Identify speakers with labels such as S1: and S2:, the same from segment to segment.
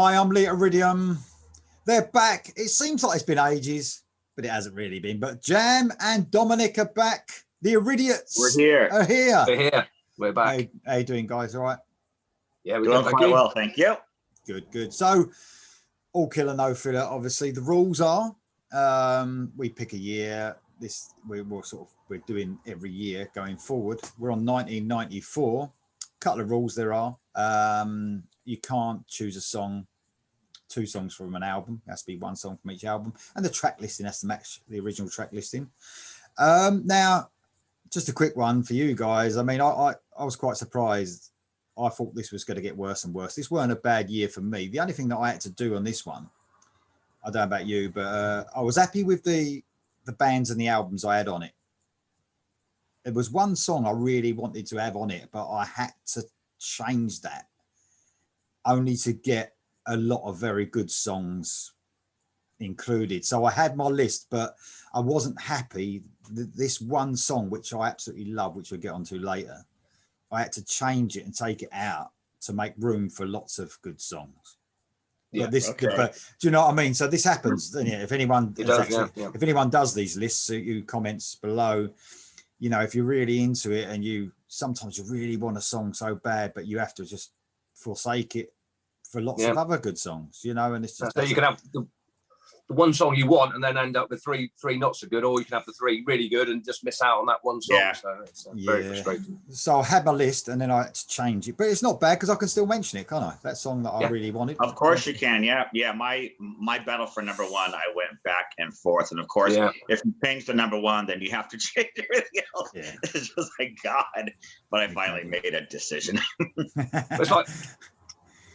S1: Hi, I'm Lita Iridium. They're back. It seems like it's been ages, but it hasn't really been. But Jam and Dominic are back. The Iridians
S2: We're here.
S1: are here.
S2: We're here. We're back.
S1: How you doing, guys? All right?
S2: Yeah, we're
S3: doing quite well, thank you.
S1: Good, good. So, all killer, no filler. Obviously, the rules are we pick a year. We're doing every year going forward. We're on 1994. Couple of rules there are. You can't choose a song, 2 songs from an album. It has to be 1 song from each album, and the track listing has to match the original track listing. Now, just a quick one for you guys. I mean, I was quite surprised. I thought this was going to get worse and worse. This weren't a bad year for me. The only thing that I had to do on this one, I don't know about you, but I was happy with the bands and the albums I had on it. There was 1 song I really wanted to have on it, but I had to change that only to get a lot of very good songs included. So I had my list, but I wasn't happy. This 1 song, which I absolutely love, which we'll get onto later, I had to change it and take it out to make room for lots of good songs.
S2: Yeah,
S1: but do you know what I mean? So this happens. If anyone if anyone does these lists, you comments below. You know, if you're really into it and sometimes you really want a song so bad, but you have to just forsake it for lots of other good songs, you know. And it's just
S2: so you can have the 1 song you want and then end up with three not so good, or you can have the 3 really good and just miss out on that 1 song. So it's very frustrating. So
S1: I had my list and then I had to change it, but it's not bad because I can still mention it, can't I? That song that I really wanted.
S3: Of course you can. Yeah. My battle for number 1, I went back and forth, and of course, if you change the number 1, then you have to change everything else. It's just like God. But I finally made a decision.
S2: It's like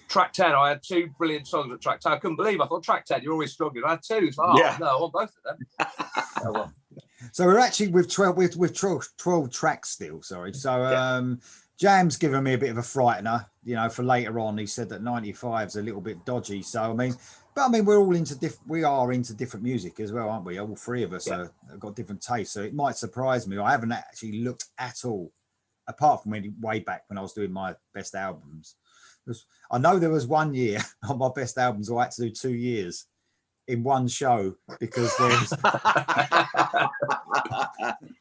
S2: track 10, I had 2 brilliant songs at track 10. I couldn't believe. I thought track 10, you're always struggling. I had 2. It's like, no, I want both of them. Oh, well.
S1: So we're actually with 12 tracks still. Sorry. So Jam's given me a bit of a frightener. You know, for later on, he said that 95 is a little bit dodgy. So I mean, we're all into different music as well, aren't we? All 3 of us have got different tastes. So it might surprise me. I haven't actually looked at all, apart from way back when I was doing my best albums. I know there was 1 year on my best albums I had to do 2 years in 1 show because there's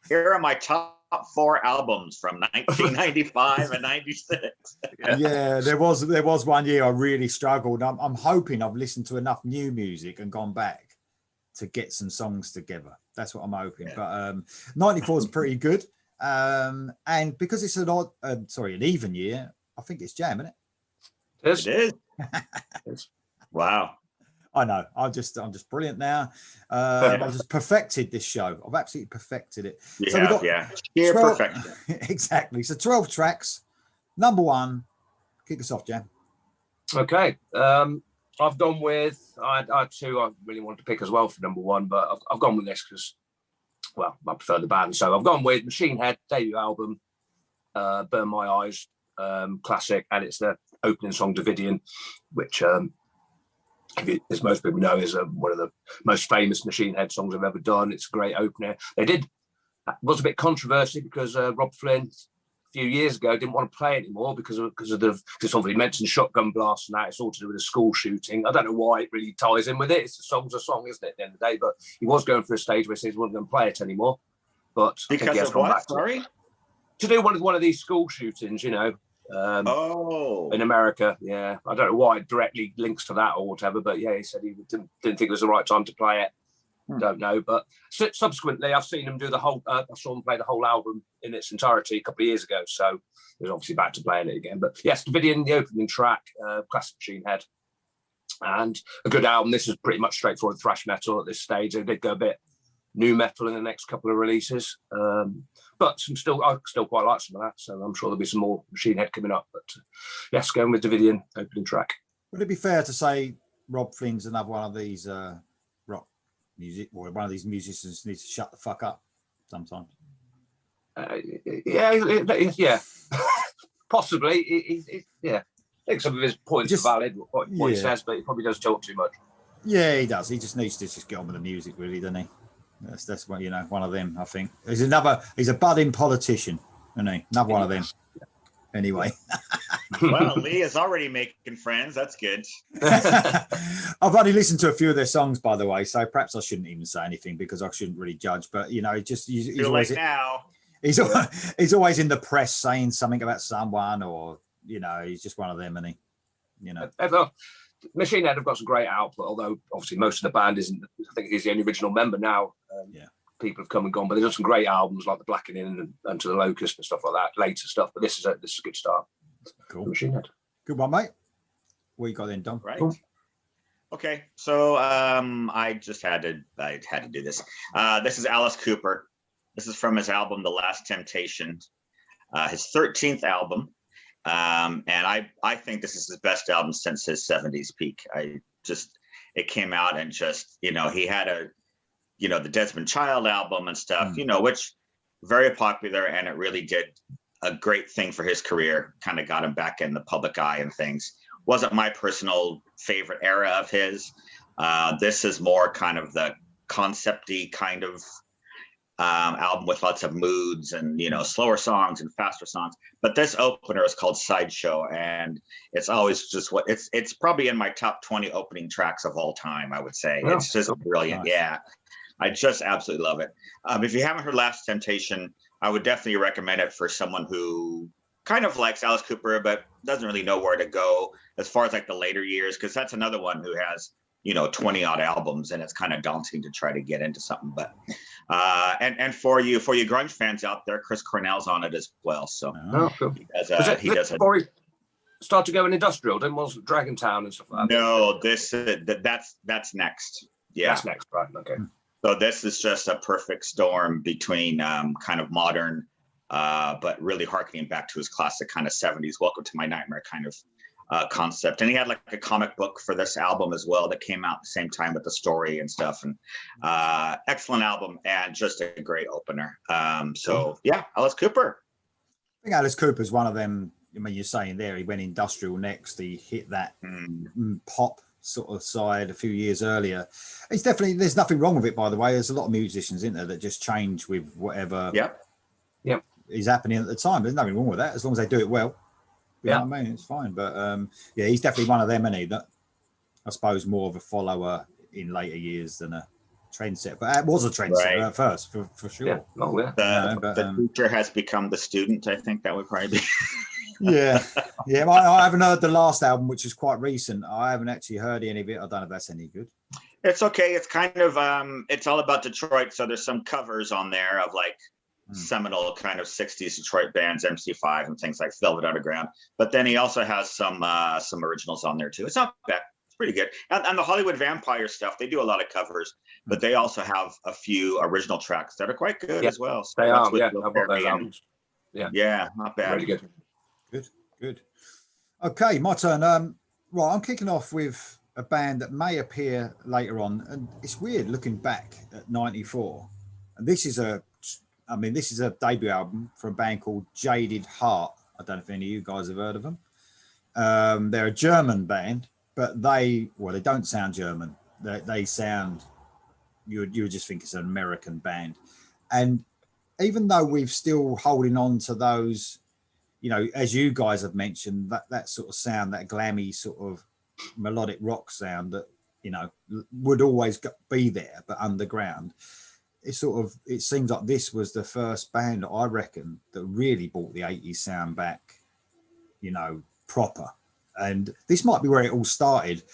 S3: here are my top 4 albums from 1995 and 96.
S1: Yeah, there was 1 year I really struggled. I'm hoping I've listened to enough new music and gone back to get some songs together. That's what I'm hoping. But 94 is pretty good, and because it's an even year, I think it's Jam, isn't it?
S3: It is. Wow.
S1: I know. I'm just brilliant now. I've just perfected this show. I've absolutely perfected it.
S3: Sheer perfection.
S1: Exactly. So 12 tracks. Number 1. Kick us off, Jam.
S2: Okay. I've gone with I had 2 I really wanted to pick as well for number 1, but I've gone with this because, well, I prefer the band. So I've gone with Machine Head debut album, Burn My Eyes, classic, and it's the opening song Davidian, which as most people know is one of the most famous Machine Head songs I've ever done. It's a great opener. It was a bit controversy because Rob Flynn a few years ago didn't want to play it anymore because obviously mentioned shotgun blasts and that. It's all to do with a school shooting. I don't know why it really ties in with it. It's a song's a song, isn't it, at the end of the day? But he was going for a stage where he says he wasn't going to play it anymore. But
S3: because of what? Sorry?
S2: To do one of these school shootings, you know. In America, I don't know why it directly links to that or whatever, but he said he didn't think it was the right time to play it. Don't know, but subsequently I've seen him do the whole I saw him play the whole album in its entirety a couple of years ago, so he was obviously back to playing it again. But yes, Davidian, the opening track, classic Machine Head, and a good album. This is pretty much straightforward thrash metal at this stage. They did go a bit new metal in the next couple of releases, but I still quite like some of that, so I'm sure there'll be some more Machine Head coming up. But yes, going with Davidian opening track.
S1: Would it be fair to say Rob Flynn's another one of these rock music, or one of these musicians needs to shut the fuck up sometimes?
S2: Possibly. I think some of his points are valid, what he says, but he probably does talk too much.
S1: Yeah, he does. He just needs to just get on with the music, really, doesn't he? That's what, one of them, I think. He's a budding politician, isn't he? Another one of them. Anyway.
S3: Well, Lee is already making friends. That's good.
S1: I've only listened to a few of their songs, by the way, so perhaps I shouldn't even say anything because I shouldn't really judge. But you know, just he's always
S3: now.
S1: He's always in the press saying something about someone, or you know, he's just one of them, and he, you know.
S2: Machine Head have got some great output, although obviously most of the band isn't. I think he's the only original member now. People have come and gone, but they've done some great albums like The Blackening and To the Locust and stuff like that, later stuff. But this is a good start.
S1: Cool.
S2: Machine Head.
S1: Good one, mate. What you got then, Dom?
S3: Right. Cool. Okay, so I had to do this. This is Alice Cooper. This is from his album The Last Temptation, his 13th album. And I think this is his best album since his 70s peak. It came out and just, you know, he had the Desmond Child album and stuff, you know, which very popular, and it really did a great thing for his career, kind of got him back in the public eye and things. Wasn't my personal favorite era of his. This is more kind of the concept-y kind of album with lots of moods and, you know, slower songs and faster songs. But this opener is called Sideshow, and it's always just it's probably in my top 20 opening tracks of all time, I would say. Oh, it's just brilliant. Nice. Yeah, I just absolutely love it. If you haven't heard Last Temptation, I would definitely recommend it for someone who kind of likes Alice Cooper, but doesn't really know where to go as far as like the later years, because that's another one who has, you know, 20 odd albums, and it's kind of daunting to try to get into something. But and for you grunge fans out there, Chris Cornell's on it as well. So
S2: cool.
S3: he does
S2: before he started going industrial, then was Dragon Town and stuff like that.
S3: No, that's next. Yeah,
S2: that's next, right? Okay.
S3: So this is just a perfect storm between kind of modern, but really harkening back to his classic kind of 70s Welcome to My Nightmare kind of concept. And he had like a comic book for this album as well that came out at the same time with the story and stuff. And excellent album and just a great opener. So yeah, Alice Cooper.
S1: I think Alice Cooper's one of them. I mean, you're saying there, he went industrial next. He hit that pop sort of side a few years earlier. It's definitely, there's nothing wrong with it, by the way. There's a lot of musicians in there that just change with whatever is happening at the time. There's nothing wrong with that as long as they do it well. You know what I mean? It's fine. But he's definitely one of them, isn't he? That I suppose more of a follower in later years than a trendsetter. But it was a trendsetter at first, for sure.
S3: The teacher has become the student. I think that would probably be.
S1: I haven't heard the last album, which is quite recent. I haven't actually heard any of it. I don't know if that's any good.
S3: It's okay. It's kind of it's all about Detroit, so there's some covers on there of like seminal kind of 60s Detroit bands, MC5 and things like Velvet Underground. But then he also has some originals on there too. It's not bad. It's pretty good. And the Hollywood Vampire stuff, they do a lot of covers, but they also have a few original tracks that are quite good as well. So
S2: they are. I've got those albums.
S3: Yeah, not bad.
S2: Really good.
S1: Good. Okay, my turn. Right, I'm kicking off with a band that may appear later on, and it's weird looking back at '94. And this is a debut album from a band called Jaded Heart. I don't know if any of you guys have heard of them. They're a German band, but they don't sound German. They sound, you would just think it's an American band. And even though we've still holding on to those, you know, as you guys have mentioned, that sort of sound, that glammy sort of melodic rock sound that, you know, would always be there, but underground. It seems like this was the first band, I reckon, that really brought the 80s sound back, you know, proper. And this might be where it all started,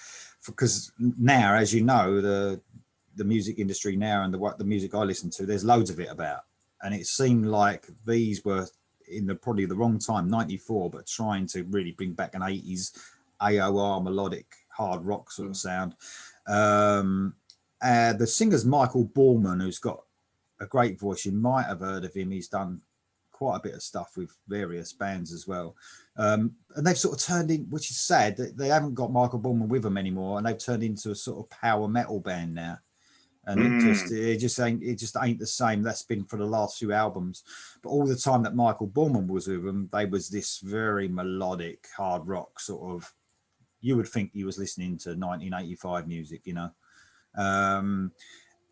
S1: because now, as you know, the music industry now and the music I listen to, there's loads of it about. And it seemed like these were in probably the wrong time, 94, but trying to really bring back an 80s AOR melodic hard rock sort of sound. The singer's Michael Ballman, who's got a great voice. You might have heard of him. He's done quite a bit of stuff with various bands as well. And they've sort of turned in, which is sad, they haven't got Michael Ballman with them anymore, and they've turned into a sort of power metal band now. And it just ain't the same. That's been for the last few albums. But all the time that Michael Ballman was with them, they was this very melodic hard rock sort of. You would think he was listening to 1985 music, you know.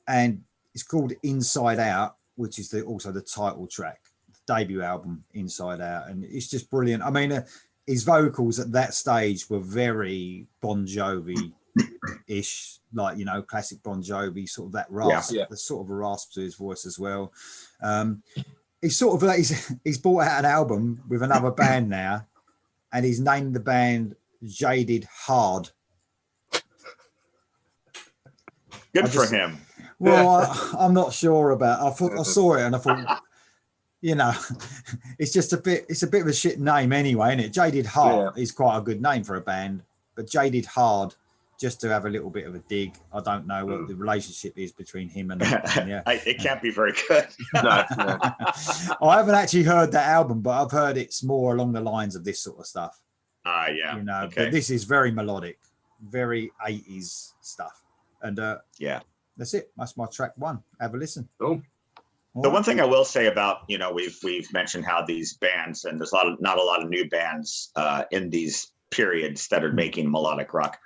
S1: And it's called Inside Out, which is also the title track, the debut album, Inside Out, and it's just brilliant. I mean, his vocals at that stage were very Bon Jovi-ish, like, you know, classic Bon Jovi, sort of that rasp, the sort of a rasp to his voice as well. He's sort of he's brought out an album with another band now, and he's named the band Jaded Hard.
S3: Good for him.
S1: Well, I'm not sure about. I saw it and I thought, you know, it's a bit of a shit name anyway, isn't it? Jaded Hard is quite a good name for a band, but Jaded Hard, just to have a little bit of a dig. I don't know what the relationship is between him and
S3: it can't be very good.
S2: No.
S1: I haven't actually heard that album, but I've heard it's more along the lines of this sort of stuff.
S3: Yeah.
S1: You know,
S3: okay.
S1: But this is very melodic, very 80s stuff. And that's it. That's my track one. Have a listen.
S2: Cool.
S3: The one thing I will say about, you know, we've mentioned how these bands, and there's not a lot of new bands in these periods that are making melodic rock.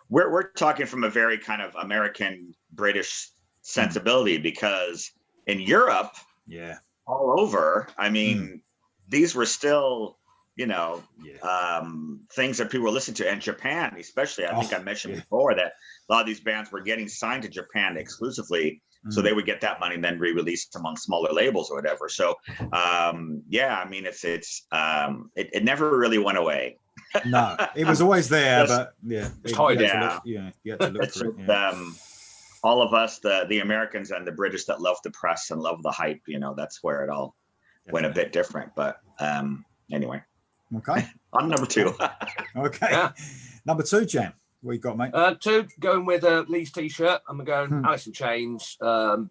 S3: We're talking from a very kind of American British sensibility, because in Europe, all over, I mean, these were still, you know, things that people were listening to. And Japan, especially, I think I mentioned before that a lot of these bands were getting signed to Japan exclusively. So they would get that money and then re-release them on smaller labels or whatever. So, I mean, it never really went away.
S1: No, it was always there, but you had to look for it.
S3: All of us, the Americans and the British that love the press and love the hype, you know, that's where it all went a bit different. But anyway.
S1: Okay.
S3: I'm number two.
S1: Okay. Yeah. Number two, Jam. What you got, mate?
S2: Two, going with Lee's t-shirt. I'm going Alice in Chains from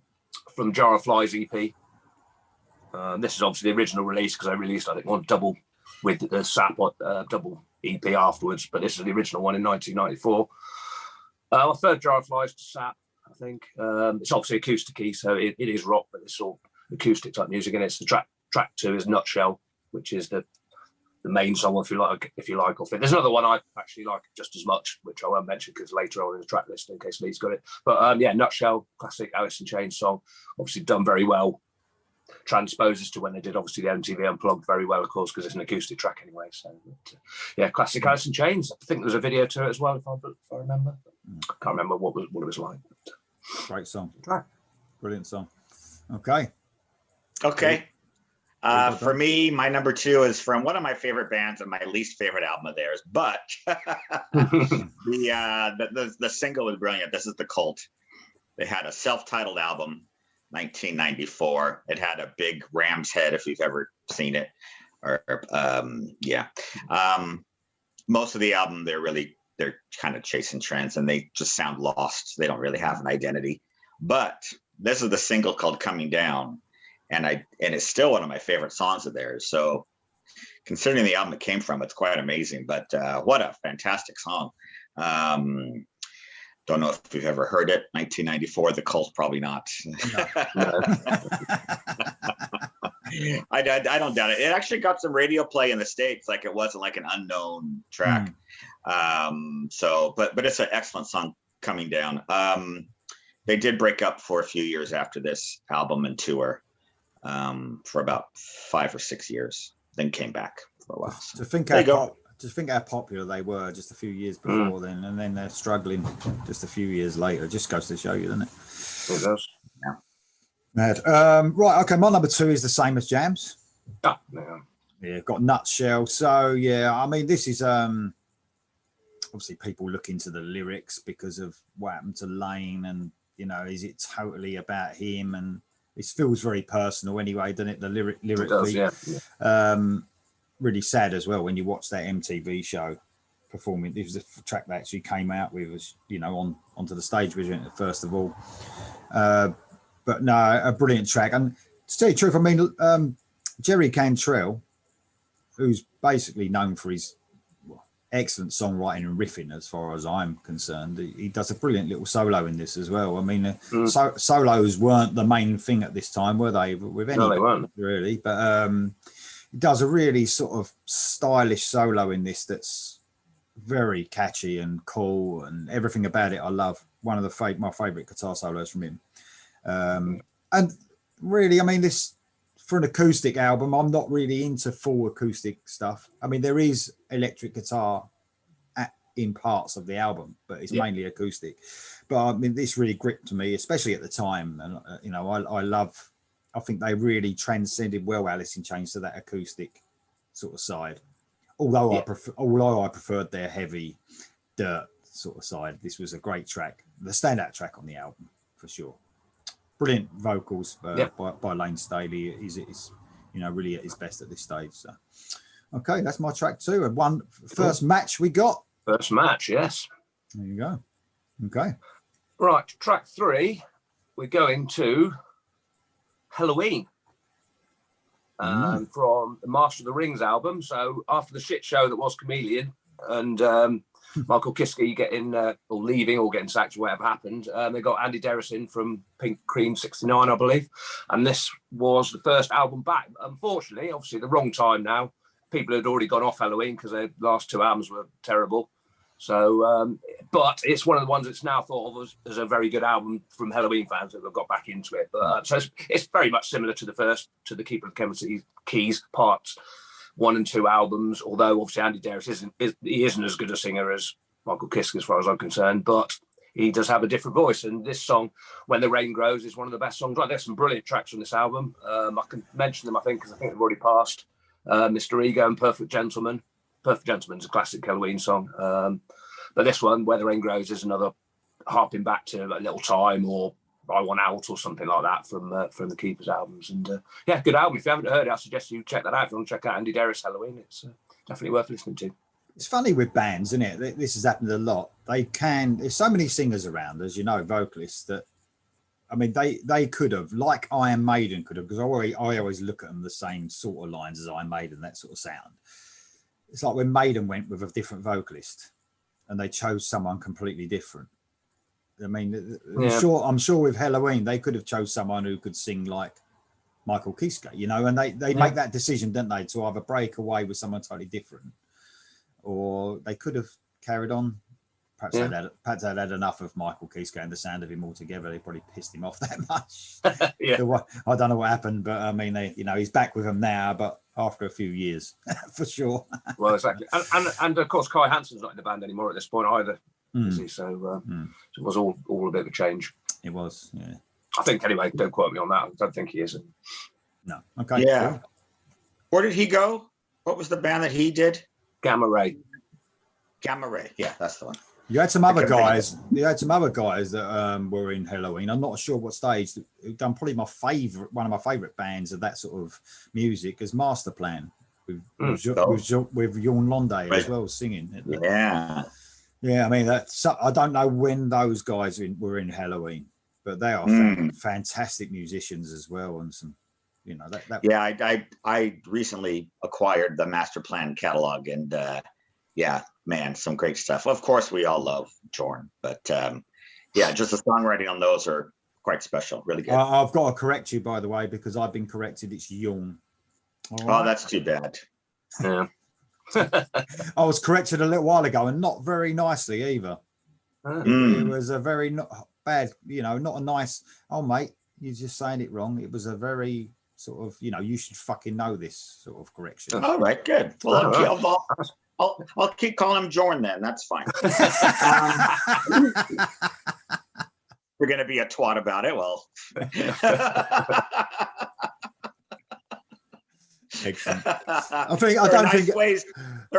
S2: Jar of Flies EP. This is obviously the original release, because I released, I think, one double with the Sap double EP afterwards, but this is the original one in 1994. My third Jar of Flies to Sap, I think. It's obviously acoustic-y, so it is rock, but it's all acoustic type music, and it's the track two is Nutshell, which is the main song, if you like off it. There's another one I actually like just as much, which I won't mention because later on in the track list, in case Lee's got it. But Nutshell, classic Alice in Chains song, obviously done very well. Transposes to when they did obviously the MTV Unplugged very well, of course, because it's an acoustic track anyway. So classic Alice in Chains. I think there's a video to it as well, if I remember. I can't remember what it was like.
S1: Great song.
S2: Track.
S1: Brilliant song. Okay.
S3: For me, my number two is from one of my favorite bands and my least favorite album of theirs, but the single is brilliant. This is The Cult. They had a self-titled album, 1994. It had a big ram's head, if you've ever seen it. Most of the album, they're kind of chasing trends, and they just sound lost. They don't really have an identity. But this is the single called Coming Down. And it's still one of my favorite songs of theirs. So considering the album it came from, it's quite amazing. But what a fantastic song. Don't know if you've ever heard it. 1994, The Cult, probably not. No. I don't doubt it. It actually got some radio play in the States. Like, it wasn't like an unknown track. But it's an excellent song, Coming Down. They did break up for a few years after this album and tour. For about 5 or 6 years, then came back for a while. So,
S1: to think how popular they were just a few years before then, and then they're struggling just a few years later. It just goes to show you, doesn't it?
S2: It does.
S3: Yeah.
S1: Mad. Right. Okay. My number two is the same as Jam's.
S2: Oh, yeah.
S1: Yeah. Got Nutshell. So yeah, I mean, this is obviously people look into the lyrics because of what happened to Lane, and you know, is it totally about him? And it feels very personal anyway, doesn't it? The lyrically,
S2: it does, yeah.
S1: Really sad as well when you watch that MTV show performing. It was the track that actually came out with, was, you know, onto the stage with it first of all. But no, a brilliant track. And to tell you the truth, I mean, Jerry Cantrell, who's basically known for his excellent songwriting and riffing, as far as I'm concerned, he does a brilliant little solo in this as well. I mean, solos weren't the main thing at this time, were they? With any,
S2: no, they weren't
S1: really. But he does a really sort of stylish solo in this that's very catchy and cool, and everything about it I love. One of my favorite guitar solos from him. And really, I mean, this for an acoustic album, I'm not really into full acoustic stuff. I mean, there is electric guitar in parts of the album, but it's mainly acoustic. But I mean, this really gripped me, especially at the time. And you know, I think they really transcended well Alice in Chains to that acoustic sort of side. Although I preferred their heavy dirt sort of side, this was a great track, the standout track on the album for sure. Brilliant vocals by Lane Staley. Is you know, really at his best at this stage. So okay, that's my track 2. And first match we got.
S2: First match, yes.
S1: There you go. Okay.
S2: Right, track 3, we're going to Halloween from the Master of the Rings album. So after the shit show that was Chameleon and Michael Kiske getting or leaving or getting sacked or whatever happened, they got Andy Derris in from Pink Cream 69, I believe. And this was the first album back. Unfortunately, obviously the wrong time now. People had already gone off Halloween because their last 2 albums were terrible. So, but it's one of the ones that's now thought of as a very good album from Halloween fans that have got back into it. But so it's very much similar to the Keeper of the Chemistry Keys parts 1 and 2 albums. Although obviously Andy Derris isn't as good a singer as Michael Kiske, as far as I'm concerned, but he does have a different voice. And this song, When the Rain Grows, is one of the best songs. Right, there's some brilliant tracks on this album. I can mention them, I think, because I think they've already passed. Mr. Ego and Perfect Gentleman. Perfect Gentleman's a classic Halloween song. But this one, Where the Rain Grows, is another harping back to A Little Time or I Want Out or something like that from the Keepers albums. And good album. If you haven't heard it, I suggest you check that out. If you want to check out Andy Derris Halloween, it's definitely worth listening to.
S1: It's funny with bands, isn't it? This has happened a lot. There's so many singers around, as you know, vocalists, that I mean, they could have, like Iron Maiden could have, because I always look at them the same sort of lines as Iron Maiden, that sort of sound. It's like when Maiden went with a different vocalist and they chose someone completely different. I mean, I'm sure with Halloween, they could have chose someone who could sing like Michael Kiske, you know, and they make that decision, don't they, to either break away with someone totally different, or they could have carried on. Perhaps they'd had enough of Michael Kiske and the sound of him altogether. They probably pissed him off that much. I don't know what happened, but I mean, he's back with them now, but after a few years, for sure.
S2: Well, exactly. And of course, Kai Hansen's not in the band anymore at this point either. Is he? So it was all a bit of a change.
S1: It was, yeah.
S2: I think, anyway, don't quote me on that. I don't think he is.
S1: No. Okay.
S3: Yeah.
S1: Cool.
S3: Where did he go? What was the band that he did?
S2: Gamma Ray.
S3: Gamma Ray. Yeah, that's the one.
S1: You had some other guys. That were in Halloween. I'm not sure what stage. Who've done probably one of my favorite bands of that sort of music is Master Plan with Jorn Londe as well singing. Yeah. I mean, I don't know when those guys were in Halloween, but they are fantastic musicians as well, and some, you know, that.
S3: Yeah, I recently acquired the Master Plan catalog, and man, some great stuff. Of course, we all love Jorn, but just the songwriting on those are quite special. Really good.
S1: I've got to correct you, by the way, because I've been corrected. It's Jorn.
S3: Oh, that's too bad.
S2: Yeah.
S1: I was corrected a little while ago, and not very nicely either. It was a very bad, you know, not a nice, oh, mate, you're just saying it wrong. It was a very sort of, you know, you should fucking know this sort of correction.
S3: All right, good. Well, I'll keep calling him Jorn then. That's fine. We're going to be a twat about it. Well,
S1: excellent.
S3: There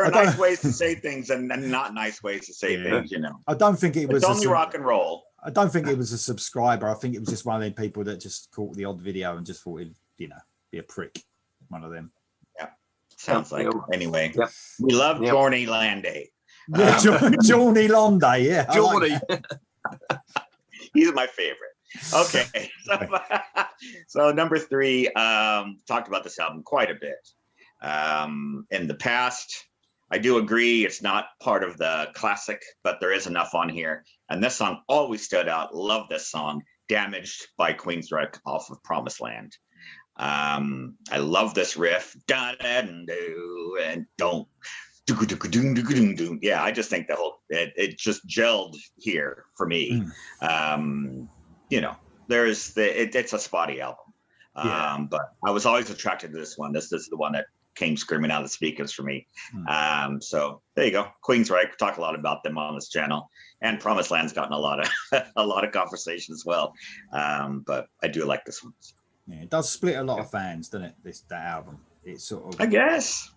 S3: are nice ways to say things and not nice ways to say things, you know.
S1: I don't think it was
S3: only rock and roll.
S1: I don't think it was a subscriber. I think it was just one of them people that just caught the odd video and just thought it'd, you know, be a prick. One of them.
S3: Yeah. Sounds like. Anyway, we love Jorny Landay.
S1: Yeah, Jorny Landay. Yeah,
S2: Jorny.
S3: He's my favorite. Okay, so number 3, talked about this album quite a bit in the past. I do agree it's not part of the classic, but there is enough on here. And this song always stood out. Love this song, Damaged by Queensrÿche off of Promised Land. I love this riff. And don't. Yeah, I just think it just gelled here for me. You know, it's a spotty album. But I was always attracted to this one. This is the one that came screaming out of the speakers for me. So there you go. Queensryche. We talk a lot about them on this channel, and Promised Land's gotten a lot of conversation as well. But I do like this one.
S1: Yeah, it does split a lot of fans, doesn't it? That album. It's sort of.
S3: I guess.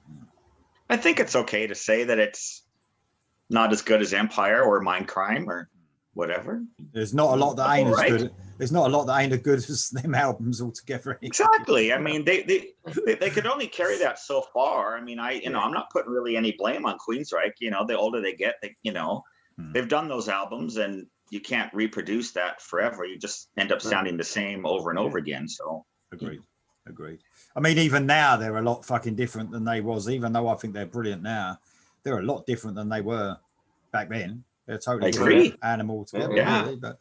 S3: I think it's okay to say that it's not as good as Empire or Mindcrime or whatever.
S1: There's not a lot that ain't as good. There's not a lot that ain't as good as them albums altogether.
S3: Exactly. I mean, they could only carry that so far. I mean, I'm not putting really any blame on Queensryche. You know, the older they get, they've done those albums, and you can't reproduce that forever. You just end up sounding the same over and over again. So
S1: agreed. I mean, even now they're a lot fucking different than they was. Even though I think they're brilliant now, they're a lot different than they were back then. They're totally different animal together.
S3: Yeah.
S1: Really, but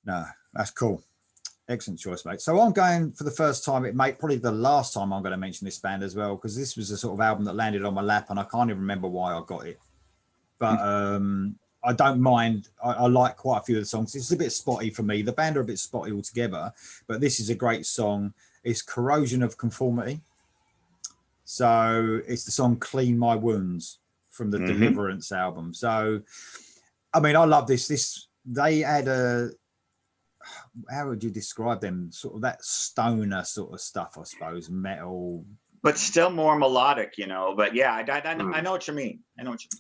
S1: no, that's cool. Excellent choice, mate. So I'm going for the first time. It may probably the last time I'm going to mention this band as well, because this was a sort of album that landed on my lap, and I can't even remember why I got it. But I don't mind. I like quite a few of the songs. It's a bit spotty for me. The band are a bit spotty altogether, but this is a great song. It's Corrosion of Conformity. So it's the song Clean My Wounds from the Deliverance album. So, I mean, I love this. They had how would you describe them? Sort of that stoner sort of stuff, I suppose, metal.
S3: But still more melodic, But yeah, I know what you mean.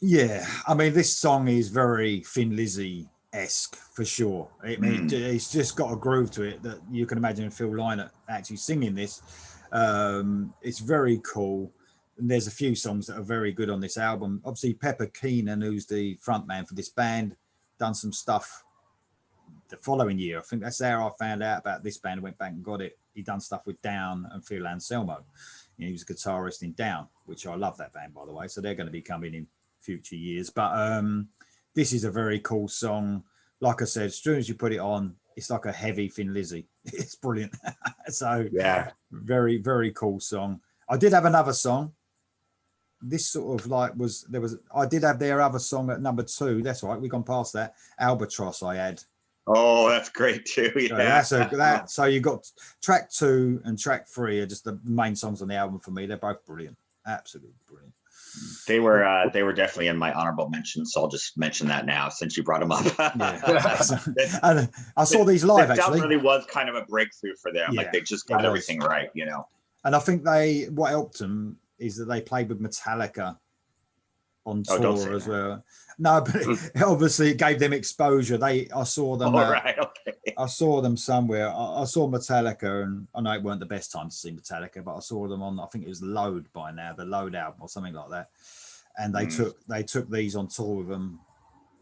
S1: Yeah, I mean, this song is very Thin Lizzy-esque for sure. It's just got a groove to it that you can imagine Phil Lynott actually singing this. It's very cool. And there's a few songs that are very good on this album. Obviously, Pepper Keenan, who's the front man for this band, done some stuff the following year. I think that's how I found out about this band. I went back and got it. He done stuff with Down and Phil Anselmo. He was a guitarist in Down, which I love that band, by the way. So they're going to be coming in future years. But this is a very cool song. Like I said, as soon as you put it on, it's like a heavy Thin Lizzy. It's brilliant. So
S3: yeah,
S1: very, very cool song. I did have another song. This sort of I did have their other song at number 2. That's right. We've gone past that. Albatross I had.
S3: Oh, that's great too. Yeah.
S1: So you got track 2 and track 3 are just the main songs on the album for me. They're both brilliant. Absolutely brilliant.
S3: They were definitely in my honorable mentions, so I'll just mention that now since you brought them up.
S1: And I saw these live actually.
S3: That really was kind of a breakthrough for them. Like they just got everything right,
S1: And I think what helped them is that they played with Metallica on tour as well. No, but obviously it gave them exposure. I saw them. I saw them somewhere. I saw Metallica, and I know it weren't the best time to see Metallica, but I saw them on. I think it was Load by now, the Load album or something like that. And they took these on tour with them,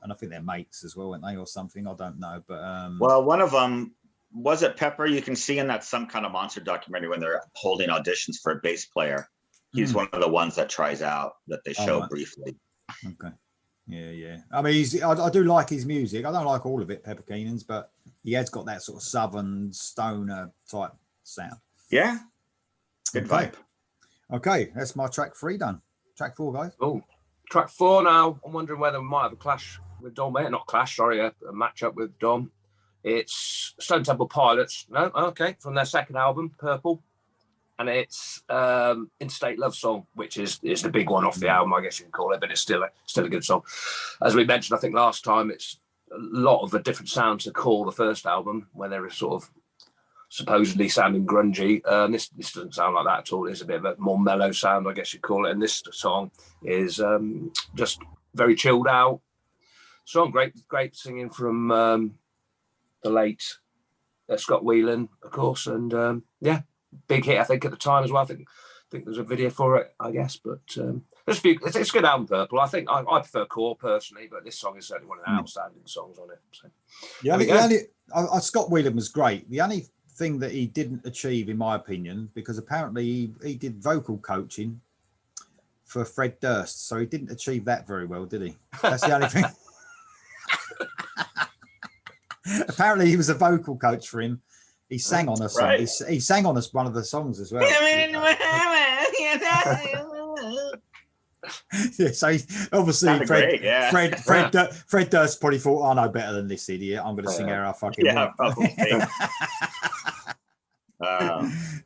S1: and I think they're mates as well, weren't they, or something? I don't know, but
S3: well, one of them was it Pepper. You can see in that Some Kind of Monster documentary when they're holding auditions for a bass player. He's one of the ones that tries out that they show briefly.
S1: Okay. Yeah. I mean, I do like his music. I don't like all of it, Pepper Keenan's, but he has got that sort of southern stoner type sound.
S3: Yeah. Good vibe.
S1: Okay, that's my track 3 done. Track 4, guys.
S2: Oh, track 4 now. I'm wondering whether we might have a clash with Dom. Not clash, sorry, a match up with Dom. It's Stone Temple Pilots. No, okay, from their second album, Purple. And it's Interstate Love Song, which is the big one off the album, I guess you can call it, but it's still a good song. As we mentioned, I think last time, it's a lot of a different sound to Call, the first album, when they were sort of supposedly sounding grungy. This doesn't sound like that at all. It's a bit of a more mellow sound, I guess you'd call it. And this song is just very chilled out song. Great singing from the late Scott Weiland, of course. And big hit, I think, at the time as well. I think there's a video for it, I guess. But it's a good album, Purple. I think I prefer Core personally, but this song is certainly one of the outstanding songs on it. So.
S1: Scott Weiland was great. The only thing that he didn't achieve, in my opinion, because apparently he did vocal coaching for Fred Durst, so he didn't achieve that very well, did he? That's the only thing. Apparently, he was a vocal coach for him. He sang on us. Right. He sang on us one of the songs as well. Yeah, so obviously Fred Durst probably thought, I know better than this idiot. I'm going to sing our fucking
S3: probably.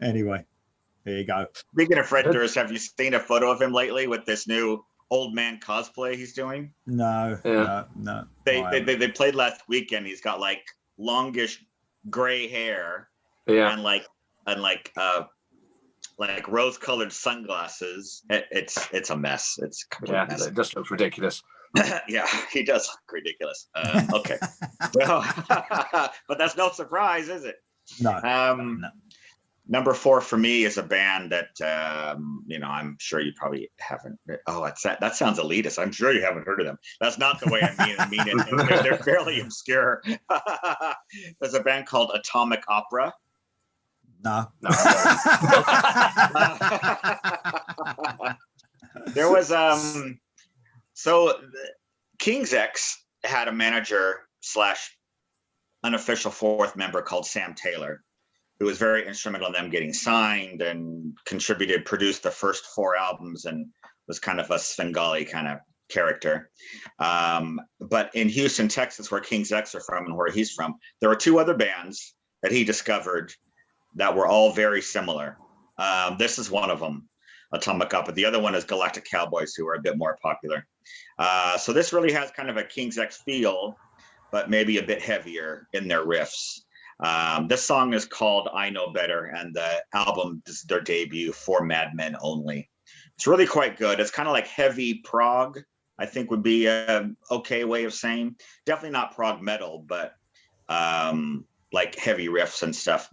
S1: Anyway, there you go.
S3: Speaking of Fred Durst, have you seen a photo of him lately with this new old man cosplay he's doing?
S1: No.
S3: They played last weekend. He's got like longish gray hair, and like rose-colored sunglasses. It's a mess. It's a complete mess.
S2: It just looks ridiculous.
S3: Yeah, he does look ridiculous. Okay, well, but that's no surprise, is it?
S1: No.
S3: No. Number 4 for me is a band that I'm sure you probably haven't. Oh, that sounds elitist. I'm sure you haven't heard of them. That's not the way I mean it. They're fairly obscure. There's a band called Atomic Opera.
S1: No.
S3: There was so King's X had a manager / unofficial 4th member called Sam Taylor, who was very instrumental in them getting signed and produced the first 4 albums, and was kind of a Svengali kind of character. But in Houston, Texas, where King's X are from and where he's from, there were 2 other bands that he discovered that were all very similar. This is one of them, Atomic Opera. The other one is Galactic Cowboys, who are a bit more popular. So this really has kind of a King's X feel, but maybe a bit heavier in their riffs. This song is called I Know Better, and the album is their debut, For Madmen Only. It's really quite good. It's kind of like heavy prog, I think would be an okay way of saying. Definitely not prog metal, but like heavy riffs and stuff.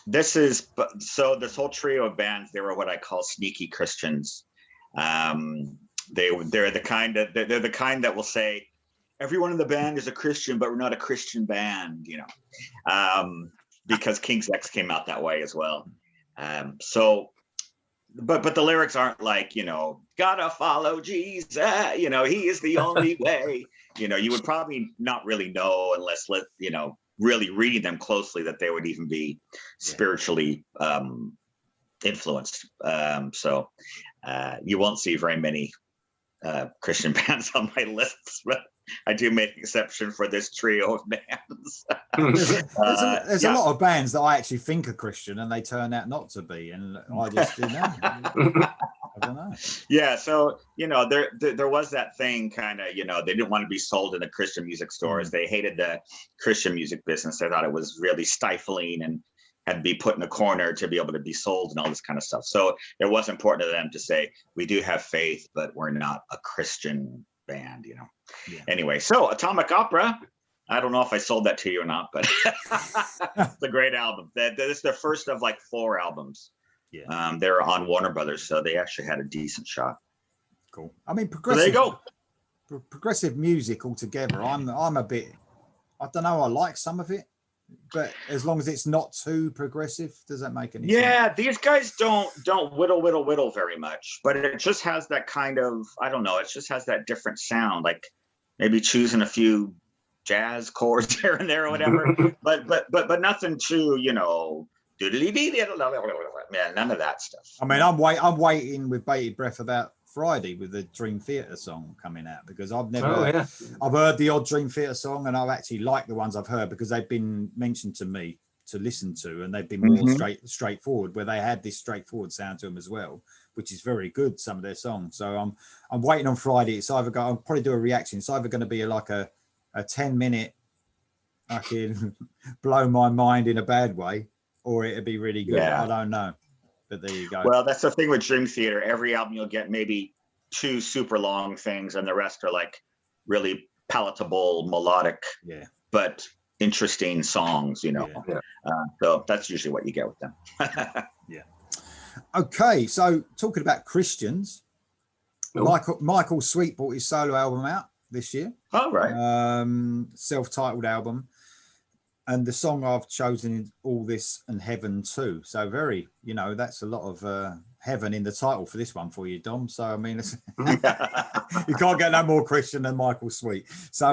S3: This whole trio of bands, they were what I call sneaky Christians. They're the kind that will say, everyone in the band is a Christian, but we're not a Christian band, because King's X came out that way as well. But the lyrics aren't like, gotta follow Jesus, he is the only way. You would probably not really know unless, really reading them closely, that they would even be spiritually influenced. So you won't see very many Christian bands on my lists, but I do make an exception for this trio of bands.
S1: There's a lot of bands that I actually think are Christian and they turn out not to be, and I just I don't know.
S3: Yeah, so there was that thing kind of, they didn't want to be sold in the Christian music stores. They hated the Christian music business. They thought it was really stifling and had to be put in a corner to be able to be sold and all this kind of stuff. So it was important to them to say, we do have faith, but we're not a Christian band, Yeah. Anyway, so Atomic Opera, I don't know if I sold that to you or not, but it's a great album. That is the first of like 4 albums. Yeah. They're on Warner Brothers, so they actually had a decent shot.
S1: Cool. I mean, progressive.
S3: So there you
S1: go. Progressive music altogether. I'm a bit. I don't know. I like some of it, but as long as it's not too progressive, does that make any sense?
S3: Yeah, these guys don't whittle very much, but it just has that kind of, I don't know, it just has that different sound, like maybe choosing a few jazz chords here and there or whatever, but nothing too, man, none of that stuff.
S1: I mean, I'm waiting with bated breath about Friday with the Dream Theater song coming out, because I've heard the odd Dream Theater song, and I've actually liked the ones I've heard because they've been mentioned to me to listen to, and they've been more straightforward, where they had this straightforward sound to them as well, which is very good, some of their songs. So I'm waiting on Friday. It's either I'll probably do a reaction. It's either going to be like a 10-minute fucking blow my mind in a bad way, or it'll be really good. I don't know. But there you go.
S3: Well, that's the thing with Dream Theater. Every album you'll get maybe 2 super long things, and the rest are like really palatable, melodic, but interesting songs, so that's usually what you get with them.
S1: Yeah. Okay, so talking about Christians, Michael Sweet brought his solo album out this year.
S3: Oh, right.
S1: Self-titled album. And the song I've chosen is All This and Heaven Too. So very, that's a lot of heaven in the title for this one for you, Dom. So, I mean, you can't get no more Christian than Michael Sweet. So,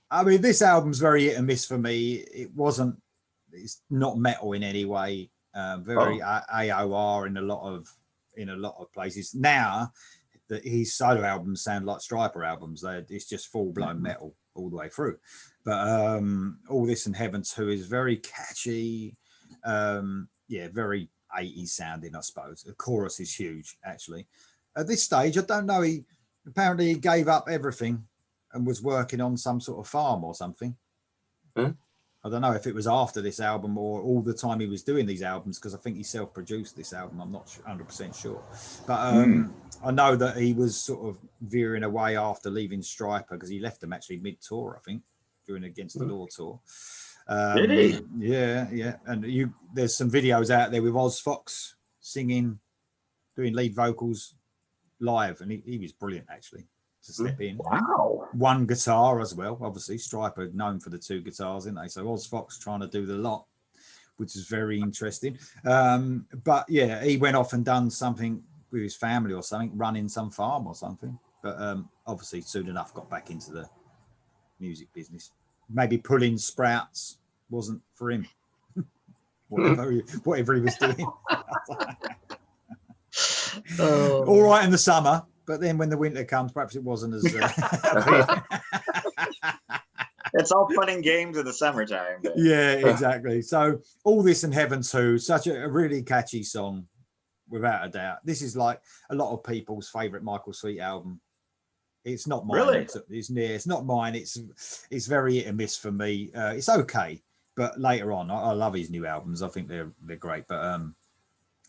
S1: I mean, this album's very hit and miss for me. It's not metal in any way. Very AOR in a lot of places. Now, his solo albums sound like Striper albums. It's just full-blown metal all the way through. But All This and Heaven Too is very catchy, Yeah, very 80s sounding, I suppose. The chorus is huge, actually. At this stage, I don't know. He apparently gave up everything and was working on some sort of farm or something. I don't know if it was after this album or all the time he was doing these albums, because I think he self-produced this album. I'm not 100% sure. But I know that he was sort of veering away after leaving Striper, because he left them actually mid-tour, I think, during Against the Law tour.
S3: Did he?
S1: Yeah. And there's some videos out there with Oz Fox singing, doing lead vocals live, and he was brilliant, actually, to step in.
S3: Wow.
S1: One guitar as well, obviously. Striper known for the two guitars, isn't they? So Oz Fox trying to do the lot, which is very interesting. But yeah, he went off and done something with his family or something, running some farm or something. But obviously soon enough got back into the music business. Maybe pulling sprouts wasn't for him. whatever he was doing. All right in the summer, but then when the winter comes, perhaps it wasn't as
S3: It's all fun and games in the summertime. But...
S1: Yeah, exactly. So All This in Heaven Too, such a really catchy song, without a doubt. This is like a lot of people's favorite Michael Sweet album. It's not mine.
S3: Really?
S1: It's not mine. It's very hit and miss for me. It's okay, but later on, I love his new albums. I think they're great. But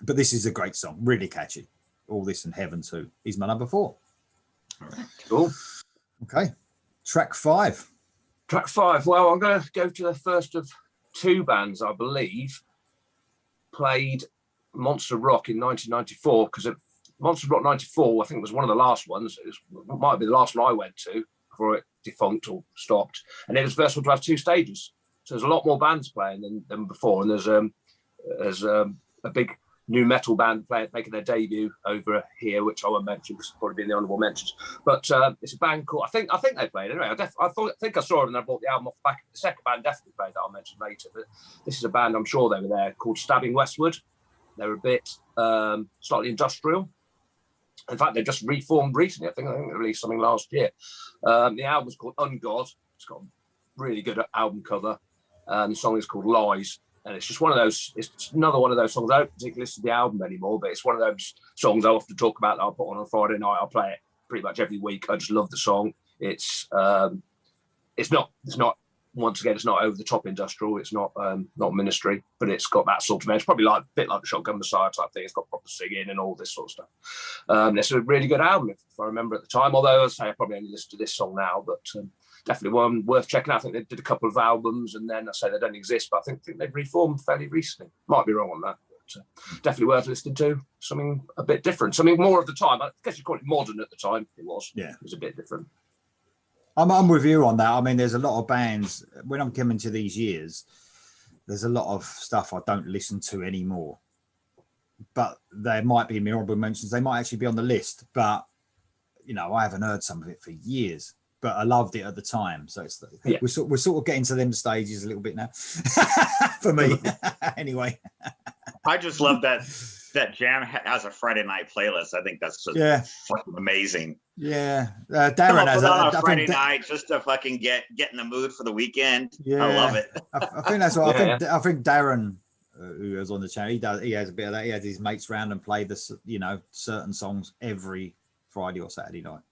S1: this is a great song, really catchy. All This in Heaven Too. He's my number 4.
S3: All right.
S2: Cool.
S1: Okay, track 5.
S2: Track 5. Well, I'm going to go to the first of 2 bands, I believe, played Monster Rock in 1994, because Monster Rock 94, I think, was one of the last ones. It might be the last one I went to before it defunct or stopped. And it was the first one to have 2 stages. So there's a lot more bands playing than before. And there's a big new metal band making their debut over here, which I won't mention because it's probably been the honourable mentions. But it's a band called, I think they played anyway. I think I saw them and I bought the album off the back. The second band definitely played that I'll mention later. But this is a band, I'm sure they were there, called Stabbing Westwood. They're a bit slightly industrial. In fact, they just reformed recently. I think they released something last year. The album's called Ungod. It's got a really good album cover. And the song is called Lies. And it's just one of those, it's another one of those songs. I don't particularly listen to the album anymore, but it's one of those songs I often talk about that I'll put on Friday night. I'll play it pretty much every week. I just love the song. It's not, once again, it's not over the top industrial. It's not Ministry, but it's got that sort of edge. It's probably like a bit like the Shotgun Messiah type thing. It's got proper singing and all this sort of stuff. It's a really good album, if I remember at the time. Although, as I say, I probably only listened to this song now, but definitely one worth checking out. I think they did a couple of albums, and then I say they don't exist, but I think they've reformed fairly recently. Might be wrong on that, but definitely worth listening to. Something a bit different, something more of the time. I guess you call it modern at the time. It was. Yeah, it was a bit different.
S1: I'm with you on that. I mean, there's a lot of bands, when I'm coming to these years, there's a lot of stuff I don't listen to anymore. But there might be honorable mentions. They might actually be on the list, but I haven't heard some of it for years. But I loved it at the time. So it's we're sort of getting to them stages a little bit now. For me, anyway.
S3: I just love that Jam has a Friday night playlist. I think that's just fucking amazing.
S1: Yeah, Darren has
S3: on a Friday night just to fucking get in the mood for the weekend. Yeah, I love it.
S1: I think that's what I think Darren, who was on the channel, he has a bit of that. He has his mates round and play certain songs every Friday or Saturday night.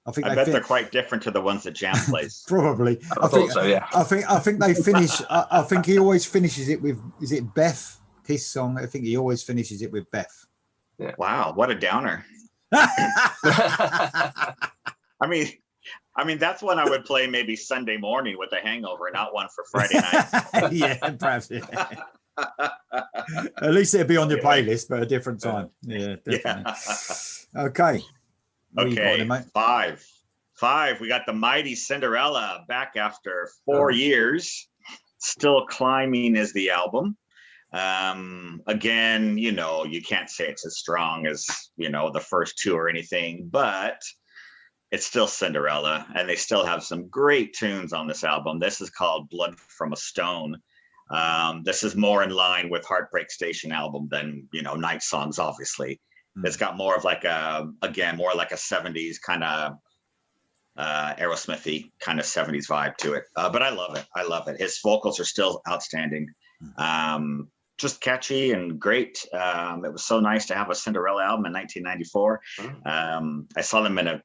S1: I bet
S3: they're quite different to the ones that Jam plays.
S1: Probably.
S2: I think so. Yeah.
S1: I think they finish. I think he always finishes it with. Is it Beth? His song. I think he always finishes it with Beth.
S3: Yeah. Wow, what a downer. I mean, that's one I would play maybe Sunday morning with a hangover, not one for Friday night.
S1: Yeah, perhaps. Yeah. At least it'd be on your playlist, but a different time. Yeah, definitely. Yeah. Okay.
S3: Okay, five. We got the mighty Cinderella back after 4 years. Still Climbing is the album. Again, you can't say it's as strong as, the first 2 or anything, but it's still Cinderella, and they still have some great tunes on this album. This is called Blood from a Stone. This is more in line with Heartbreak Station album than, Night Songs, obviously. It's got more of like more like a 70s kind of Aerosmithy kind of 70s vibe to it. But I love it. His vocals are still outstanding. just catchy and great. It was so nice to have a Cinderella album in 1994. I saw them in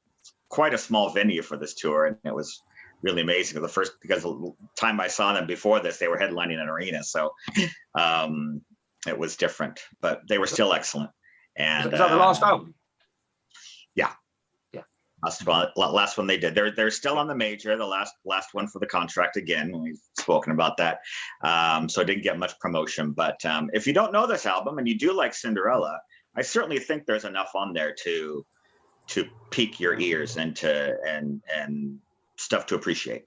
S3: quite a small venue for this tour, and it was really amazing. Because the time I saw them before this, they were headlining an arena, so it was different, but they were still excellent. And
S2: is that the last album?
S3: Yeah. Last one they did. They're still on the major, the last one for the contract again. We've spoken about that. So I didn't get much promotion. But if you don't know this album and you do like Cinderella, I certainly think there's enough on there to pique your ears and stuff to appreciate.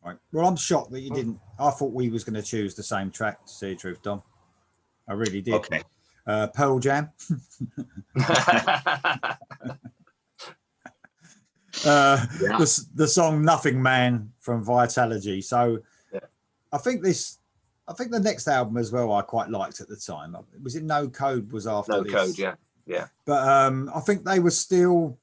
S1: Right. Well, I'm shocked that you didn't. I thought we was going to choose the same track, to see the truth, Dom. I really did.
S3: Okay.
S1: Pearl Jam. The song "Nothing Man" from Vitalogy. So, I think the next album as well I quite liked at the time. Was it No Code? Was after
S2: No
S1: this?
S2: Code, yeah.
S1: But I think they were still.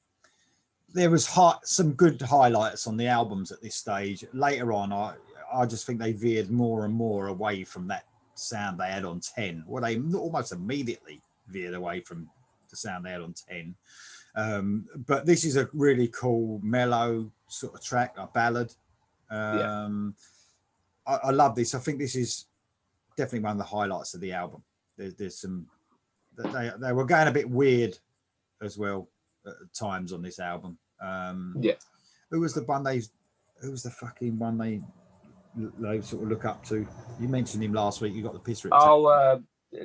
S1: There was some good highlights on the albums at this stage. Later on, I just think they veered more and more away from that sound they had on 10. Well, they almost immediately veered away from the sound they had on 10. But this is a really cool, mellow sort of track, a ballad. I love this. I think this is definitely one of the highlights of the album. There's some they were going a bit weird as well at times on this album. Who was the fucking one they sort of look up to? You mentioned him last week. You got the piss ripped.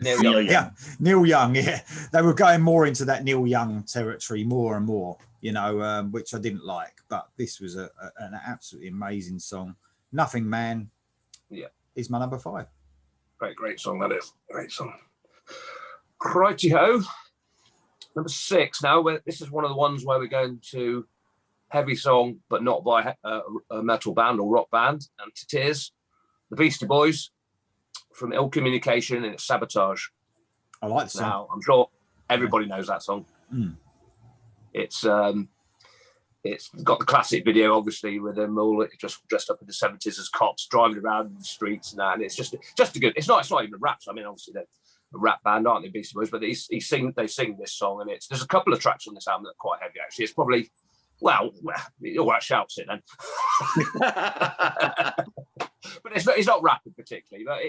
S2: Neil Young.
S1: Yeah, Neil Young. Yeah, they were going more into that Neil Young territory more and more, which I didn't like. But this was an absolutely amazing song. Nothing Man.
S2: Yeah,
S1: is my number 5.
S2: Great song that is. Great song. Righty-ho. Number 6 now. This is one of the ones where we're going to heavy song, but not by a metal band or rock band. And it is the Beastie Boys from Ill Communication and it's Sabotage.
S1: I like the song.
S2: Now, I'm sure everybody knows that song. It's got the classic video, obviously, with them all just dressed up in the 70s as cops driving around in the streets and that. And it's just a good. It's not even a rap. So, I mean, obviously they're a rap band, aren't they, Beastie Boys? But they sing this song, and there's a couple of tracks on this album that are quite heavy. Actually, it's probably all right, shouts it then. But it's not rapping particularly. But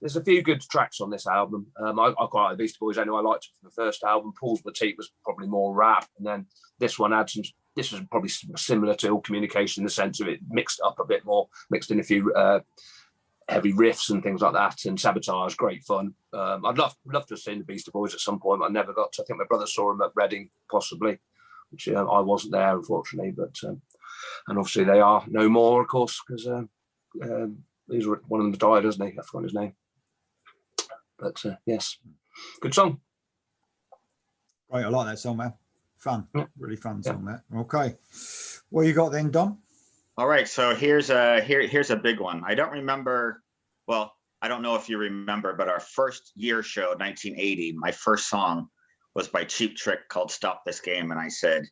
S2: there's a few good tracks on this album. I quite like the Beastie Boys. Anyway, I liked it from the first album. Paul's Boutique was probably more rap, and then this one had some. This was probably similar to Ill Communication in the sense of it mixed up a bit more, mixed in a few heavy riffs and things like that. And Sabotage, great fun. I'd love to have seen the Beastie Boys at some point. I never got to. I think my brother saw them at Reading, possibly, which I wasn't there, unfortunately. But and obviously they are no more, of course, because one of them died, hasn't he? I forgot his name. But yes, good song.
S1: Right, I like that song, man. Fun, really fun song, that. Okay, what you got then, Dom?
S3: All right, so here's a big one. I don't remember. Well, I don't know if you remember, but our first year show, 1980, my first song was by Cheap Trick called "Stop This Game," and I said,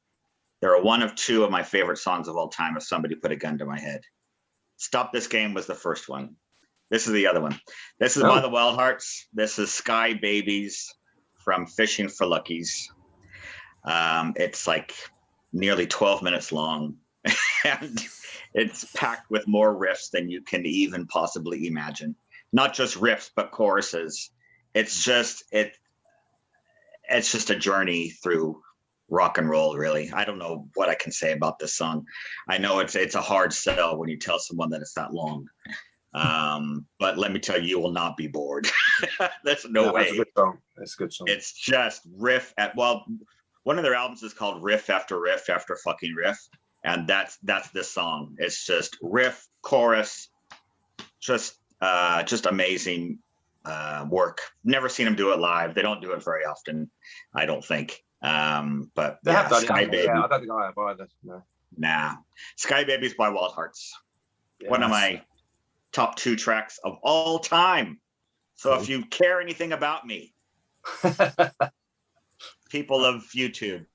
S3: "There are one of two of my favorite songs of all time. If somebody put a gun to my head, Stop This Game was the first one. This is the other one. This is by the Wild Hearts. This is Sky Babies from Fishing for Luckies. It's like nearly 12 minutes long, and it's packed with more riffs than you can even possibly imagine. Not just riffs, but choruses. It's just a journey through rock and roll, really. I don't know what I can say about this song. I know it's a hard sell when you tell someone that it's that long. But let me tell you, you will not be bored. There's no way.
S2: That's a good song. That's a good song.
S3: It's just riff one of their albums is called Riff After Riff After Fucking Riff. And that's this song. It's just riff, chorus, just amazing work. Never seen them do it live. They don't do it very often, I don't think. But
S2: they have done
S3: Sky
S2: it.
S3: Baby.
S2: Yeah, I don't think I have either. No.
S3: Nah. Sky Babies by Wild Hearts.
S2: Yeah,
S3: one of my top 2 tracks of all time. So if you care anything about me, people of YouTube,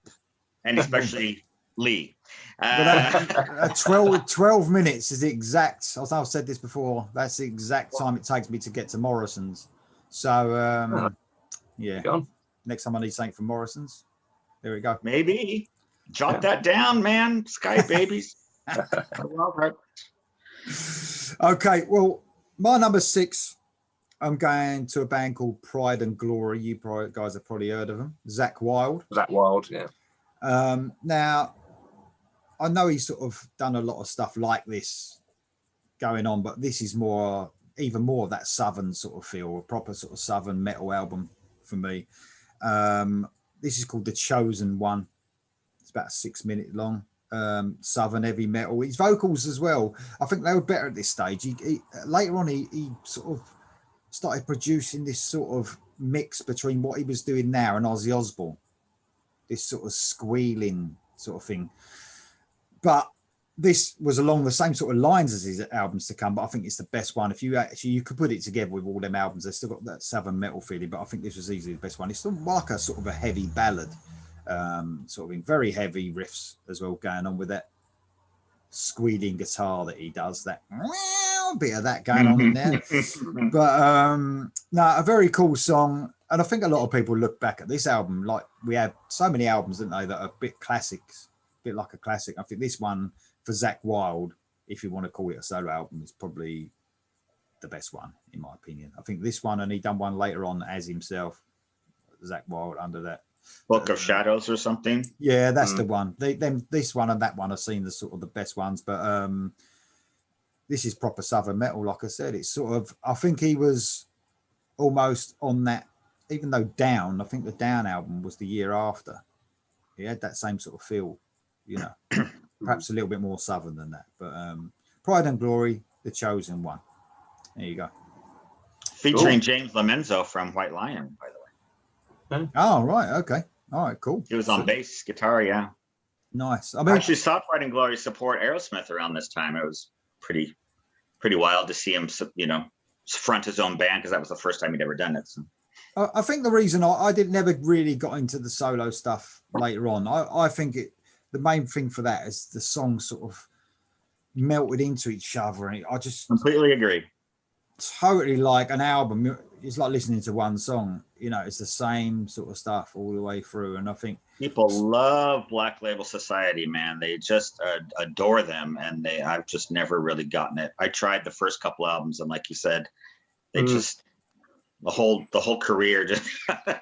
S3: and especially Lee.
S1: But 12 minutes is the exact, I've said this before, that's the exact time it takes me to get to Morrison's. So, yeah, next time I need something from Morrison's, there we go.
S3: Maybe. Jot that down, man. Sky babies.
S1: Okay, well, my number 6, I'm going to a band called Pride and Glory. You guys have probably heard of them. Zakk Wylde.
S2: Zakk Wylde, yeah.
S1: Now, I know he's sort of done a lot of stuff like this going on, but this is even more of that southern sort of feel, a proper sort of southern metal album for me. This is called The Chosen One. It's about 6 minutes long. Southern heavy metal. His vocals as well, I think they were better at this stage. Later on, he sort of started producing this sort of mix between what he was doing now and Ozzy Osbourne, this sort of squealing sort of thing. But this was along the same sort of lines as his albums to come, but I think it's the best one. If you could put it together with all them albums, they've still got that southern metal feeling, but I think this was easily the best one. It's still like a sort of a heavy ballad, sort of in very heavy riffs as well, going on with that squealing guitar that he does, that bit of that going on in there. But no, a very cool song. And I think a lot of people look back at this album, like we have so many albums, didn't they, that are a bit classics, a bit like a classic. I think this one for Zakk Wylde, if you want to call it a solo album, is probably the best one, in my opinion. I think this one, and he done one later on as himself, Zakk Wylde, under that
S3: Book of Shadows or something.
S1: Yeah, that's the one. This one and that one I've seen the sort of the best ones, but this is proper southern metal. Like I said, it's sort of, I think he was almost on that, even though Down, I think the Down album was the year after. He had that same sort of feel, you know, perhaps a little bit more southern than that. But Pride and Glory, The Chosen One. There you go.
S3: Featuring James Lomenzo from White Lion, by the way.
S1: Oh, right. Okay. All right, cool.
S3: He was on bass guitar, yeah.
S1: Nice. I mean,
S3: actually saw Pride and Glory support Aerosmith around this time. It was pretty wild to see him, you know, front his own band, because that was the first time he'd ever done it. So.
S1: I think the reason I never really got into the solo stuff later on, I think the main thing for that is the songs sort of melted into each other, and I just
S3: completely agree.
S1: Totally like an album. It's like listening to one song. You know, it's the same sort of stuff all the way through. And I think
S3: people love Black Label Society, man. They just adore them, and I've just never really gotten it. I tried the first couple albums, and like you said, they just the whole career just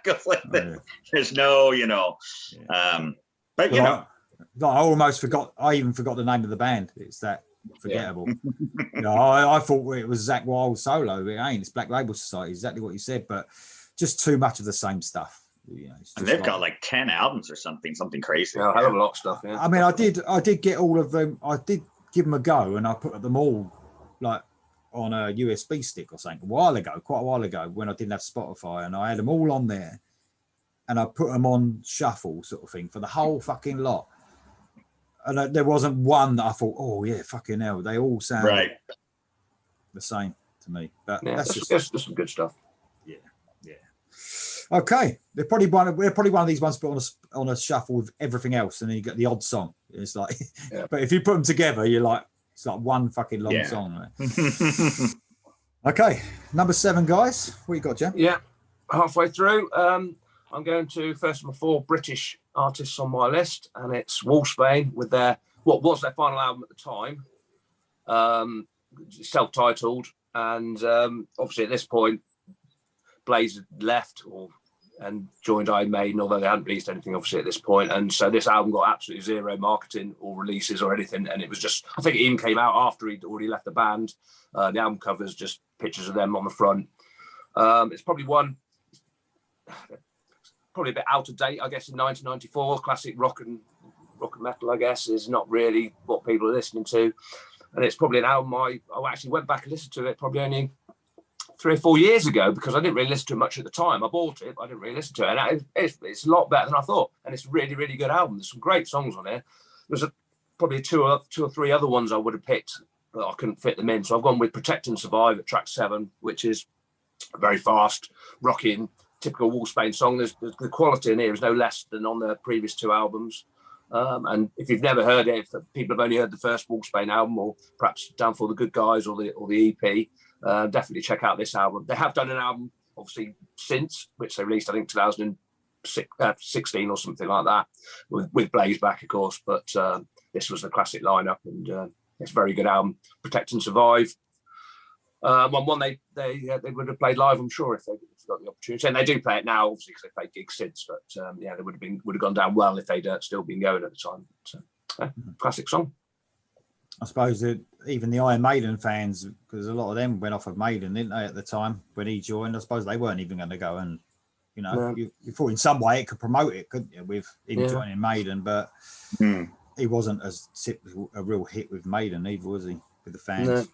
S3: goes like that. Yeah. There's no, you know, but you know,
S1: I almost forgot. I even forgot the name of the band. It's that forgettable. You know, I thought it was Zakk Wylde solo. It ain't. It's Black Label Society. Exactly what you said, but just too much of the same stuff. You know,
S3: and they've got like 10 albums or something crazy.
S2: Yeah, I have a lot of stuff. Yeah.
S1: I mean, I did get all of them. I did give them a go, and I put them all like on a USB stick or something quite a while ago, when I didn't have Spotify, and I had them all on there, and I put them on shuffle sort of thing for the whole fucking lot. And there wasn't one that I thought, oh yeah, fucking hell, they all sound the same to me. But
S2: yeah, that's just some good stuff.
S1: Yeah. Okay, they're probably one of these ones put on a shuffle with everything else, and then you get the odd song. It's like, but if you put them together, you're like, it's like one fucking long song. Right? Okay, number 7, guys. What you got, Jim?
S2: Yeah, halfway through. I'm going to first of my 4 British artists on my list, and it's Wolfsbane with what was their final album at the time, self-titled, and obviously at this point Blaze had left and joined Iron Maiden, although they hadn't released anything obviously at this point, and so this album got absolutely zero marketing or releases or anything, and it was just, I think it even came out after he'd already left the band. The album covers just pictures of them on the front. It's probably a bit out of date, I guess, in 1994. Classic rock and metal, I guess, is not really what people are listening to. And it's probably an album I actually went back and listened to it probably only 3 or 4 years ago, because I didn't really listen to it much at the time. I bought it, but I didn't really listen to it. And it's a lot better than I thought. And it's a really, really good album. There's some great songs on there. There's probably two or three other ones I would have picked, but I couldn't fit them in. So I've gone with Protect and Survive at track 7, which is very fast, rocking, typical Wolfsbane song. The quality in here is no less than on the previous 2 albums. And if you've never heard it, if people have only heard the first Wolfsbane album, or perhaps Down for the Good Guys, or the EP, definitely check out this album. They have done an album, obviously, since, which they released, I think, 2016 or something like that, with Blaze back, of course. But this was the classic lineup, and it's a very good album. Protect and Survive. One they would have played live, I'm sure, if they got the opportunity, and they do play it now, obviously, because they played gigs since. But yeah, they would have gone down well if they'd still been going at the time. So, classic song.
S1: I suppose that even the Iron Maiden fans, because a lot of them went off of Maiden, didn't they, at the time when he joined? I suppose they weren't even going to go, and you thought in some way it could promote it, couldn't you, with him joining Maiden? But he wasn't a real hit with Maiden either, was he, with the fans? No.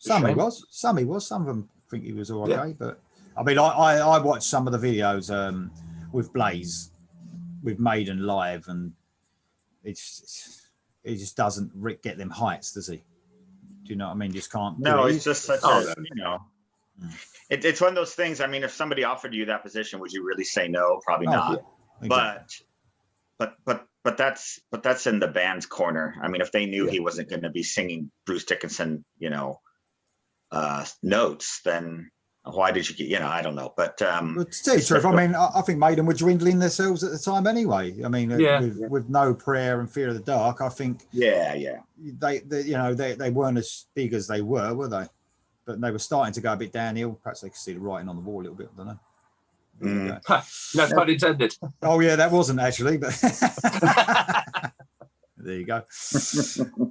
S1: Some he was. Some of them think he was all okay, but I mean, I watched some of the videos with Blaze, with Maiden live, and he just doesn't get them heights, does he? Do you know what I mean? Just can't.
S3: No, it's just such a, it's one of those things. I mean, if somebody offered you that position, would you really say no? Probably not. Yeah. Exactly. But that's in the band's corner. I mean, if they knew he wasn't going to be singing Bruce Dickinson, notes, then why did you get, I don't know. But
S1: to tell you the truth, I mean, I think Maiden were dwindling themselves at the time anyway. I mean, with No Prayer and Fear of the Dark, I think they weren't as big as they were they? But they were starting to go a bit downhill. Perhaps they could see the writing on the wall a little bit, I don't know.
S2: No pun intended.
S1: Oh yeah, that wasn't actually, but there you go.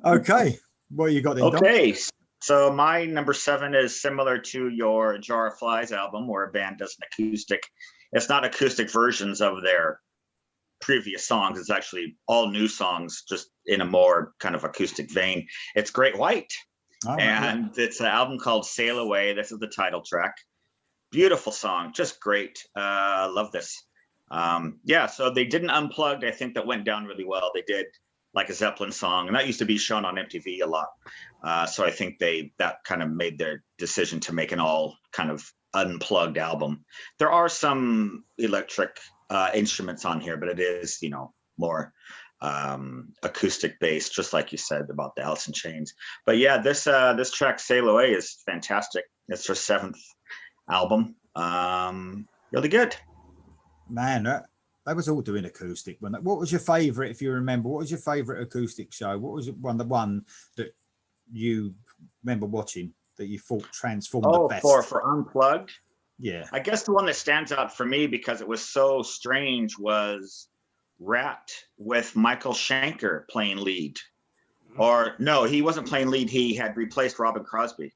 S1: Okay, what you got then, Dom?
S3: Okay, so my number 7 is similar to your Jar of Flies album, where a band does an acoustic. It's not acoustic versions of their previous songs. It's actually all new songs, just in a more kind of acoustic vein. It's Great White, it's an album called Sail Away. This is the title track. Beautiful song, just great. Love this. So they did an unplugged. I think that went down really well. They did like a Zeppelin song, and that used to be shown on MTV a lot. So I think that kind of made their decision to make an all kind of unplugged album. There are some electric instruments on here, but it is, more acoustic based, just like you said about the Alice in Chains. But yeah, this track Sail Away is fantastic. It's their 7th album. Really good.
S1: Man, that was all doing acoustic. What was your favorite, if you remember? What was your favorite acoustic show? What was the one that you remember watching that you thought transformed the best?
S3: For Unplugged?
S1: Yeah.
S3: I guess the one that stands out for me because it was so strange was Rat with Michael Schenker playing lead. Or no, he wasn't playing lead. He had replaced Robin Crosby,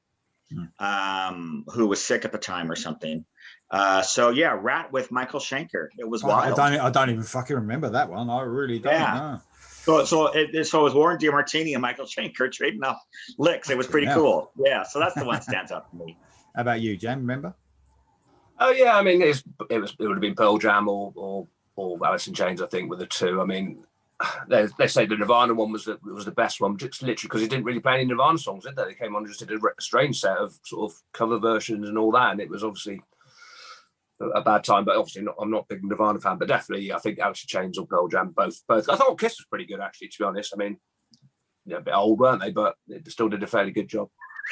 S3: who was sick at the time or something. Rat with Michael Schenker. It was wild.
S1: I don't even fucking remember that one. I really don't know.
S3: So it was Warren DeMartini and Michael Schenker trading off licks. It was pretty cool. Yeah, so that's the one that stands out for me.
S1: How about you, Jam? Remember?
S2: Oh yeah, I mean it would have been Pearl Jam or Alice in Chains, I think, were the two. I mean, they say the Nirvana one was the best one, just literally because he didn't really play any Nirvana songs, did they? They came on and just did a strange set of sort of cover versions and all that, and it was obviously a bad time. But obviously, I'm not a big Nirvana fan, but definitely I think Alice in Chains or Pearl Jam, both. I thought Kiss was pretty good, actually, to be honest. I mean, a bit old, weren't they? But they still did a fairly good job.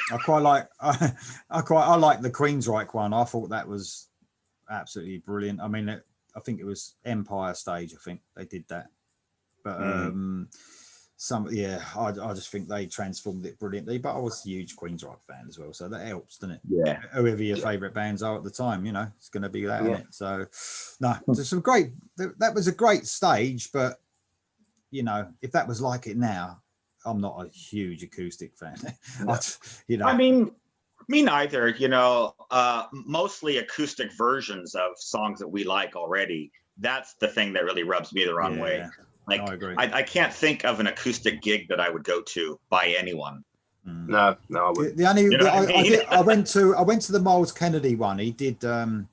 S1: I like the Queensryche one. I thought that was absolutely brilliant. I mean, I think it was Empire Stage. I think they did that. But I just think they transformed it brilliantly. But I was a huge Queensryche fan as well, so that helps, doesn't it?
S3: Yeah.
S1: Whoever your favourite bands are at the time, it's going to be that, isn't it? So, no, there's some great. That was a great stage, but if that was like it now, I'm not a huge acoustic fan.
S3: No. I mean, me neither. Mostly acoustic versions of songs that we like already. That's the thing that really rubs me the wrong way. Like, I agree. I can't think of an acoustic gig that I would go to by anyone.
S2: No, I wouldn't.
S1: I went to the Miles Kennedy one. He did.
S3: You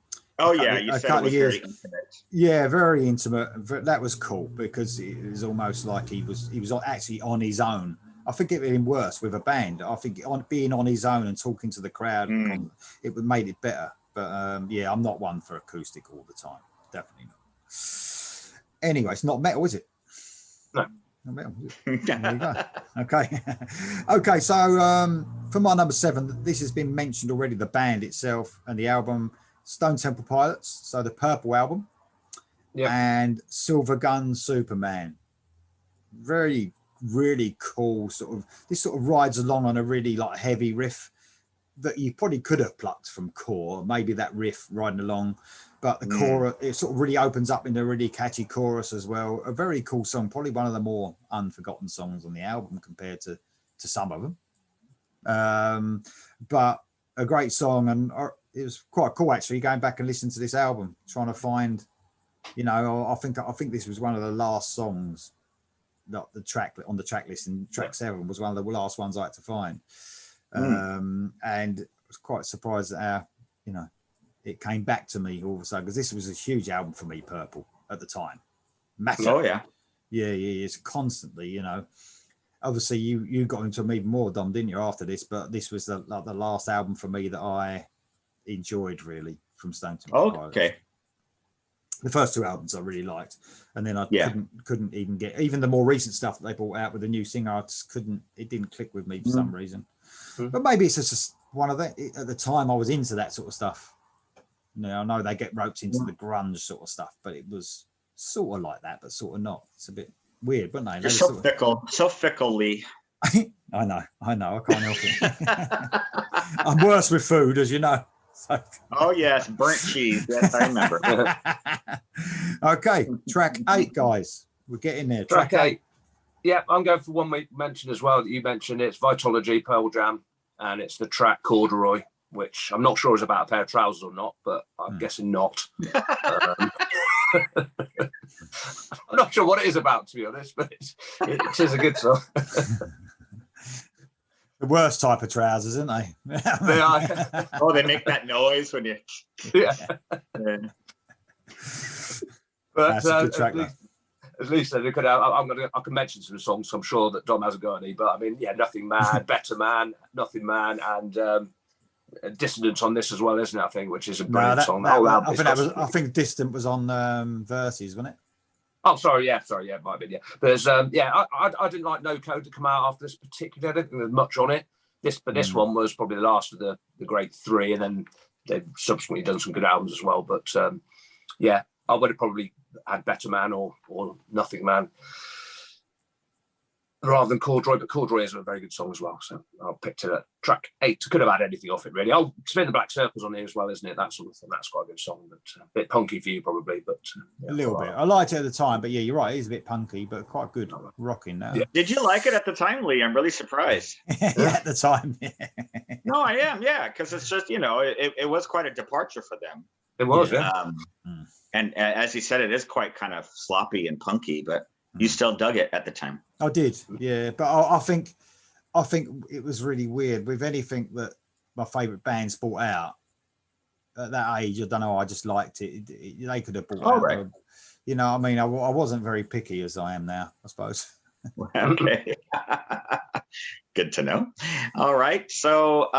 S3: said it was very intimate.
S1: Yeah, very intimate. That was cool because it was almost like he was actually on his own. I think it would have been worse with a band. I think being on his own and talking to the crowd, it would made it better. But I'm not one for acoustic all the time. Definitely not. Anyway, it's not metal, is it?
S2: No.
S1: There you go. Okay. Okay, so for my number 7, this has been mentioned already, the band itself and the album, Stone Temple Pilots, so the Purple album, and Silver Gun Superman. Very, really cool this sort of rides along on a really like heavy riff that you probably could have plucked from Core, maybe that riff riding along, but the chorus, it sort of really opens up into a really catchy chorus as well. A very cool song, probably one of the more unforgotten songs on the album compared to some of them. But a great song, and it was quite cool actually going back and listening to this album, trying to find, you know, I think this was one of the last songs that the track on the track list, and track 7 was one of the last ones I had to find. And I was quite surprised at how, you know, it came back to me all of a sudden, because this was a huge album for me, Purple, at the time. Massive.
S3: Oh yeah.
S1: Yeah, it's constantly, you know. Obviously you got into them even more, Dom, didn't you, after this? But this was the last album for me that I enjoyed really from Stone Temple Pilots.
S3: Okay.
S1: The first 2 albums I really liked, and then I couldn't even get even the more recent stuff that they brought out with the new singer. I just couldn't. It didn't click with me for some reason. But maybe it's just one of the. At the time, I was into that sort of stuff. You know, I know they get roped into the grunge sort of stuff, but it was sort of like that, but sort of not. It's a bit weird, but no,
S3: you're so fickle, so fickle, Lee.
S1: I know. I can't help it. I'm worse with food, as you know. So.
S3: Oh yes, burnt cheese. Yes, I remember.
S1: Okay, track 8, guys. We're getting there.
S2: Track 8. Yeah, I'm going for one we mentioned as well that you mentioned. It's Vitology, Pearl Jam, and it's the track Corduroy, which I'm not sure is about a pair of trousers or not, but I'm guessing not. I'm not sure what it is about, to be honest, but it is a good song.
S1: The worst type of trousers, isn't they?
S2: They are.
S3: Oh, they make that noise when you.
S2: Yeah. But
S1: that's a good track,
S2: at least they could have. I can mention some songs. I'm sure that Dom hasn't got any, but I mean, yeah, Nothing Man, Better Man, Nothing Man, and Dissonance on this as well, isn't it? I think, which is a brilliant song.
S1: I think Distant was on Verses, wasn't it?
S2: Oh, sorry, yeah, it might be, yeah. There's, I didn't like No Code to come out after this particular. I don't think there's much on it. This one was probably the last of the great 3, and then they've subsequently done some good albums as well. But yeah, I would have probably had Better Man or Nothing Man rather than Corduroy, but Corduroy is a very good song as well. So I picked it at track 8. Could have had anything off it, really. I'll Spin the Black Circles on here as well, isn't it? That sort of thing. That's quite a good song, but a bit punky for you probably, but
S1: a little bit. I liked it at the time, but yeah, you're right. It is a bit punky, but quite good rocking now.
S3: Yeah. Did you like it at the time, Lee? I'm really surprised.
S1: Yeah, at the time. Yeah.
S3: No, I am. Yeah, because it's just, you know, it was quite a departure for them.
S2: It was, yeah.
S3: And as he said, it is quite kind of sloppy and punky, but you still dug it at the time.
S1: I did, yeah. But I think it was really weird with anything that my favourite bands brought out at that age. I don't know. I just liked it. They could have brought out.
S3: Right.
S1: You know, I mean, I wasn't very picky as I am now, I suppose.
S3: Okay. Good to know. All right. So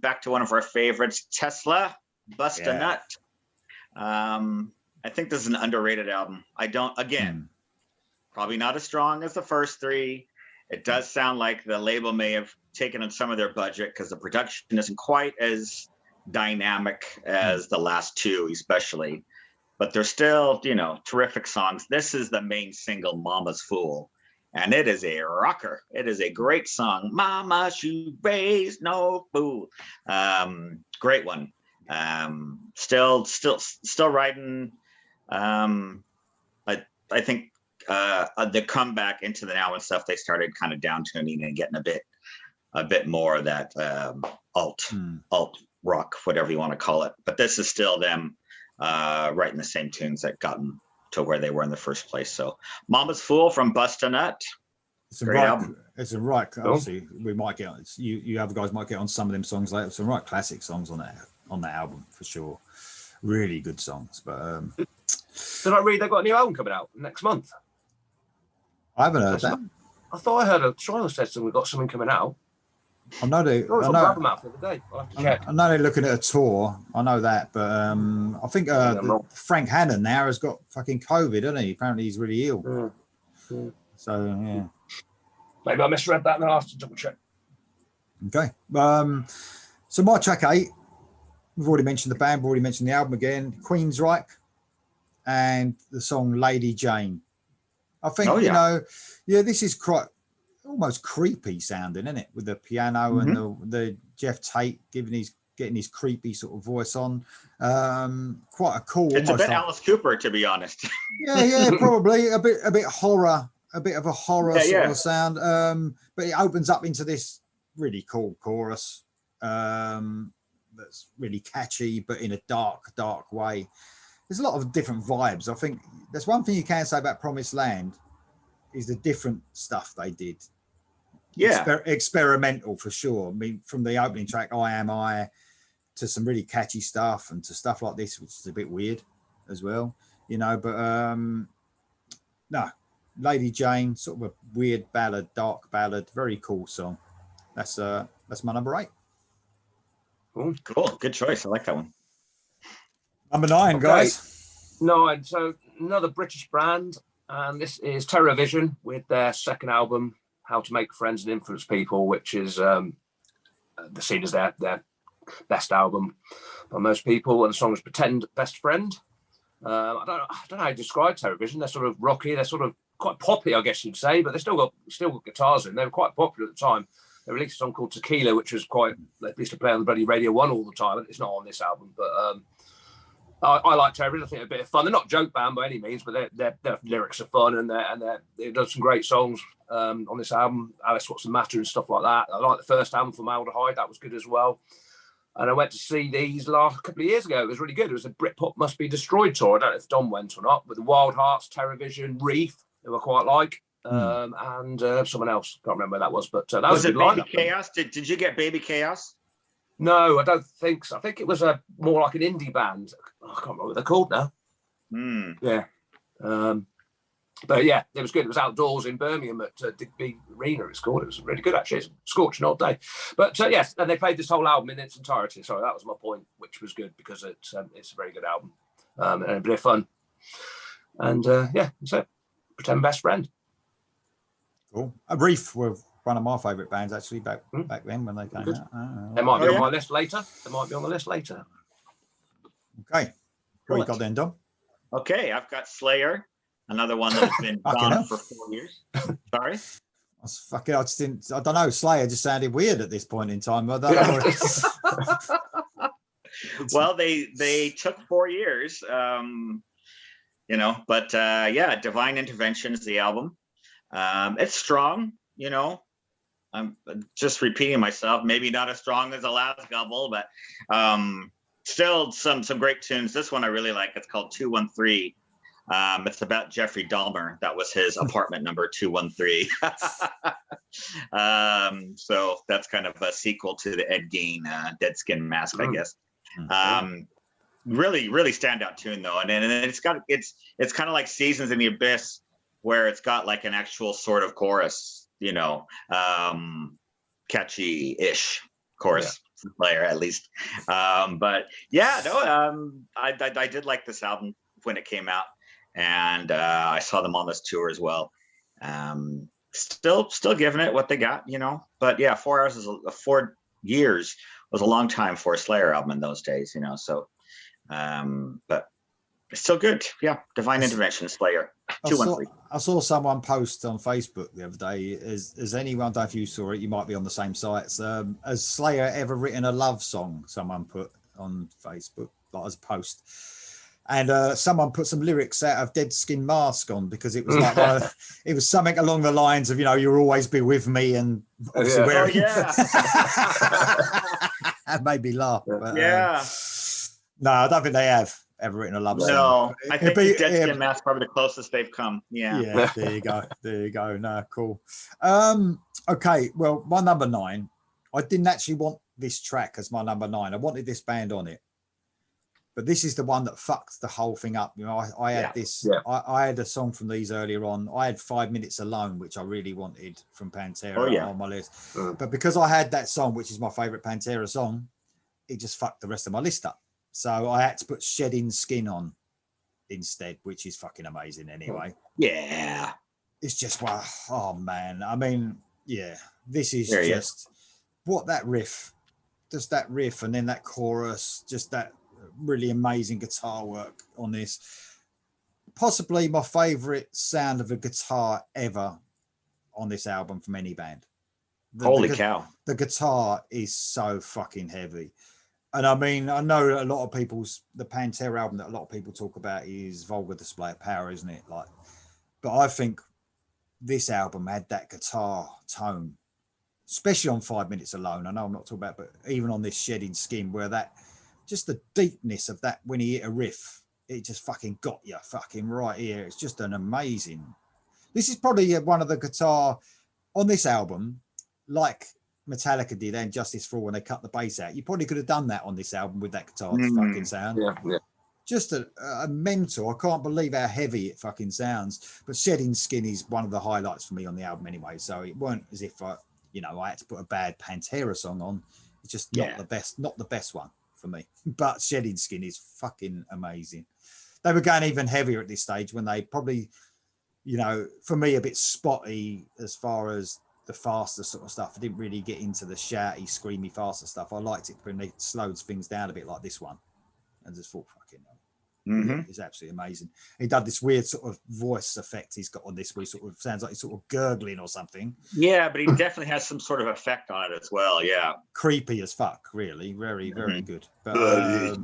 S3: back to one of our favorites, Tesla, Busta Nut. I think this is an underrated album. Probably not as strong as the first 3. It does sound like the label may have taken on some of their budget because the production isn't quite as dynamic as the last 2, especially. But they're still, you know, terrific songs. This is the main single, Mama's Fool. And it is a rocker. It is a great song. Mama, she raised no fool. Great one. Still riding. I think the comeback into the now and stuff, they started kind of down tuning and getting a bit more of that alt rock, whatever you want to call it. But this is still them writing the same tunes that got them to where they were in the first place. So Mama's Fool from Busta Nut.
S1: It's a right. Obviously, we might get on. You other guys might get on some of them songs later. Some right classic songs on that album for sure. Really good songs. But
S2: did I read they've got a new album coming out next month?
S1: I haven't heard that.
S2: I thought I heard a trial said we've got something coming out.
S1: I know they.
S2: I know. Out the other day. I'll have to check.
S1: I know they're looking at a tour. I know that, but I think Frank Hannon now has got fucking COVID, hasn't he? Apparently, he's really ill. So yeah.
S2: Maybe I misread that and I'll have to double check.
S1: Okay. So my track 8, we've already mentioned the band, we've already mentioned the album again, Queensryche, and the song Lady Jane. I think, you know, this is quite almost creepy sounding, isn't it? With the piano and the Jeff Tate getting his creepy sort of voice on. Quite a cool.
S3: It's a bit Alice Cooper, to be honest.
S1: yeah, probably a bit horror, a bit of a horror sort of sound. But it opens up into this really cool chorus that's really catchy, but in a dark way. There's a lot of different vibes. I think that's one thing you can say about Promised Land is the different stuff they did. Yeah, experimental for sure. I mean, from the opening track, I Am I, to some really catchy stuff, and to stuff like this, which is a bit weird as well, you know. But no, Lady Jane, sort of a weird ballad, dark ballad, very cool song. That's my number 8.
S3: Cool, good choice. I like that one.
S1: Number 9, guys.
S2: 9. So another British band, and this is TerrorVision with their second album, How to Make Friends and Influence People, which is the seen as their best album by most people. And the song is Pretend Best Friend. I don't know how to describe TerrorVision. They're sort of rocky. They're sort of quite poppy, I guess you'd say, but they still got guitars in. They were quite popular at the time. They released a song called Tequila, which was quite, they used to play on the bloody Radio 1 all the time. It's not on this album, but I like TerrorVision. I think they're a bit of fun. They're not a joke band by any means, but their lyrics are fun, and they've done some great songs on this album. Alice, What's the Matter and stuff like that. I like the first album, Formaldehyde. That was good as well. And I went to see these last couple of years ago. It was really good. It was a Britpop Must Be Destroyed tour. I don't know if Dom went or not, with the Wild Hearts, TerrorVision, Reef, who I quite like, and someone else. Can't remember who that was, but that was a good lineup.
S3: Baby Chaos? Did you get Baby Chaos?
S2: No, I don't think so. I think it was more like an indie band. I can't remember what they're called now. Yeah. But yeah, it was good. It was outdoors in Birmingham at Digby Arena, it's called. It was really good, actually. It's a scorching hot day. But yes, and they played this whole album in its entirety. Sorry, that was my point, which was good because it's a very good album and a bit of fun. And yeah, that's it. Pretend Best Friend.
S1: Cool. Reef were one of my favourite bands, actually, back then when they came out.
S2: They might be on my list later.
S1: Okay. What you got then, Dom?
S3: Okay, I've got Slayer. Another one that's been gone for 4 years. Sorry?
S1: I don't know. Slayer just sounded weird at this point in time. I don't know.
S3: Well, they took 4 years, you know, but yeah, Divine Intervention is the album. It's strong, you know. I'm just repeating myself. Maybe not as strong as the last couple, but still some great tunes. This one I really like. It's called 213. It's about Jeffrey Dahmer. That was his apartment number 213. So that's kind of a sequel to the Ed Gein Dead Skin Mask, I guess. Really standout tune though, and it's kind of like Seasons in the Abyss, where it's got like an actual sort of chorus, you know, catchy-ish chorus. Slayer at least. But yeah, no, I did like this album when it came out. And I saw them on this tour as well. Still giving it what they got, you know. But yeah, 4 hours 4 years was a long time for a Slayer album in those days, you know. So, but it's still good. Yeah, Divine Intervention, Slayer. 213.
S1: I saw someone post on Facebook the other day. As anyone, I don't know if you saw it, you might be on the same sites. Has Slayer ever written a love song? Someone put on Facebook, like as a post. And someone put some lyrics out of Dead Skin Mask on, because it was like it was something along the lines of, you know, you'll always be with me, and obviously wearing. That made me laugh. But, no, I don't think they have ever written a love song.
S3: No, I think Dead Skin Mask is probably the closest they've come. Yeah.
S1: There you go. No, cool. Okay, well, my number 9. I didn't actually want this track as my number 9. I wanted this band on it. But this is the one that fucked the whole thing up. You know, I had this. Yeah. I had a song from these earlier on. I had 5 Minutes Alone, which I really wanted from Pantera on my list. But because I had that song, which is my favourite Pantera song, it just fucked the rest of my list up. So I had to put Shedding Skin on instead, which is fucking amazing anyway.
S3: Yeah.
S1: it's just wow. Oh man, I mean, yeah, this is
S3: There he
S1: just what that riff, just that riff, and then that chorus, just that really amazing guitar work on this. Possibly my favorite sound of a guitar ever on this album from any band.
S3: Holy cow.
S1: The guitar is so fucking heavy. And I mean, I know a lot of the Pantera album that a lot of people talk about is Vulgar Display of Power, isn't it? Like, but I think this album had that guitar tone, especially on 5 Minutes Alone. I know I'm not talking about, but even on this Shedding Skin, where that, just the deepness of that, when he hit a riff, it just fucking got you fucking right here. It's just an amazing. This is probably one of the guitar on this album, like Metallica did and Justice for All when they cut the bass out. You probably could have done that on this album with that guitar fucking sound.
S2: Yeah.
S1: Just a mental. I can't believe how heavy it fucking sounds. But Shedding Skin is one of the highlights for me on the album anyway. So it weren't as if I had to put a bad Pantera song on. It's just not the best one for me. But Shedding Skin is fucking amazing. They were going even heavier at this stage when they probably, for me, a bit spotty as far as the faster sort of stuff. I didn't really get into the shouty, screamy, faster stuff. I liked it when they slowed things down a bit like this one. And just thought, fucking hell. It's absolutely amazing. He did this weird sort of voice effect he's got on this where he sort of sounds like he's sort of gurgling or something.
S3: Yeah, but he definitely has some sort of effect on it as well. Yeah.
S1: Creepy as fuck, really. Very, very good. But, I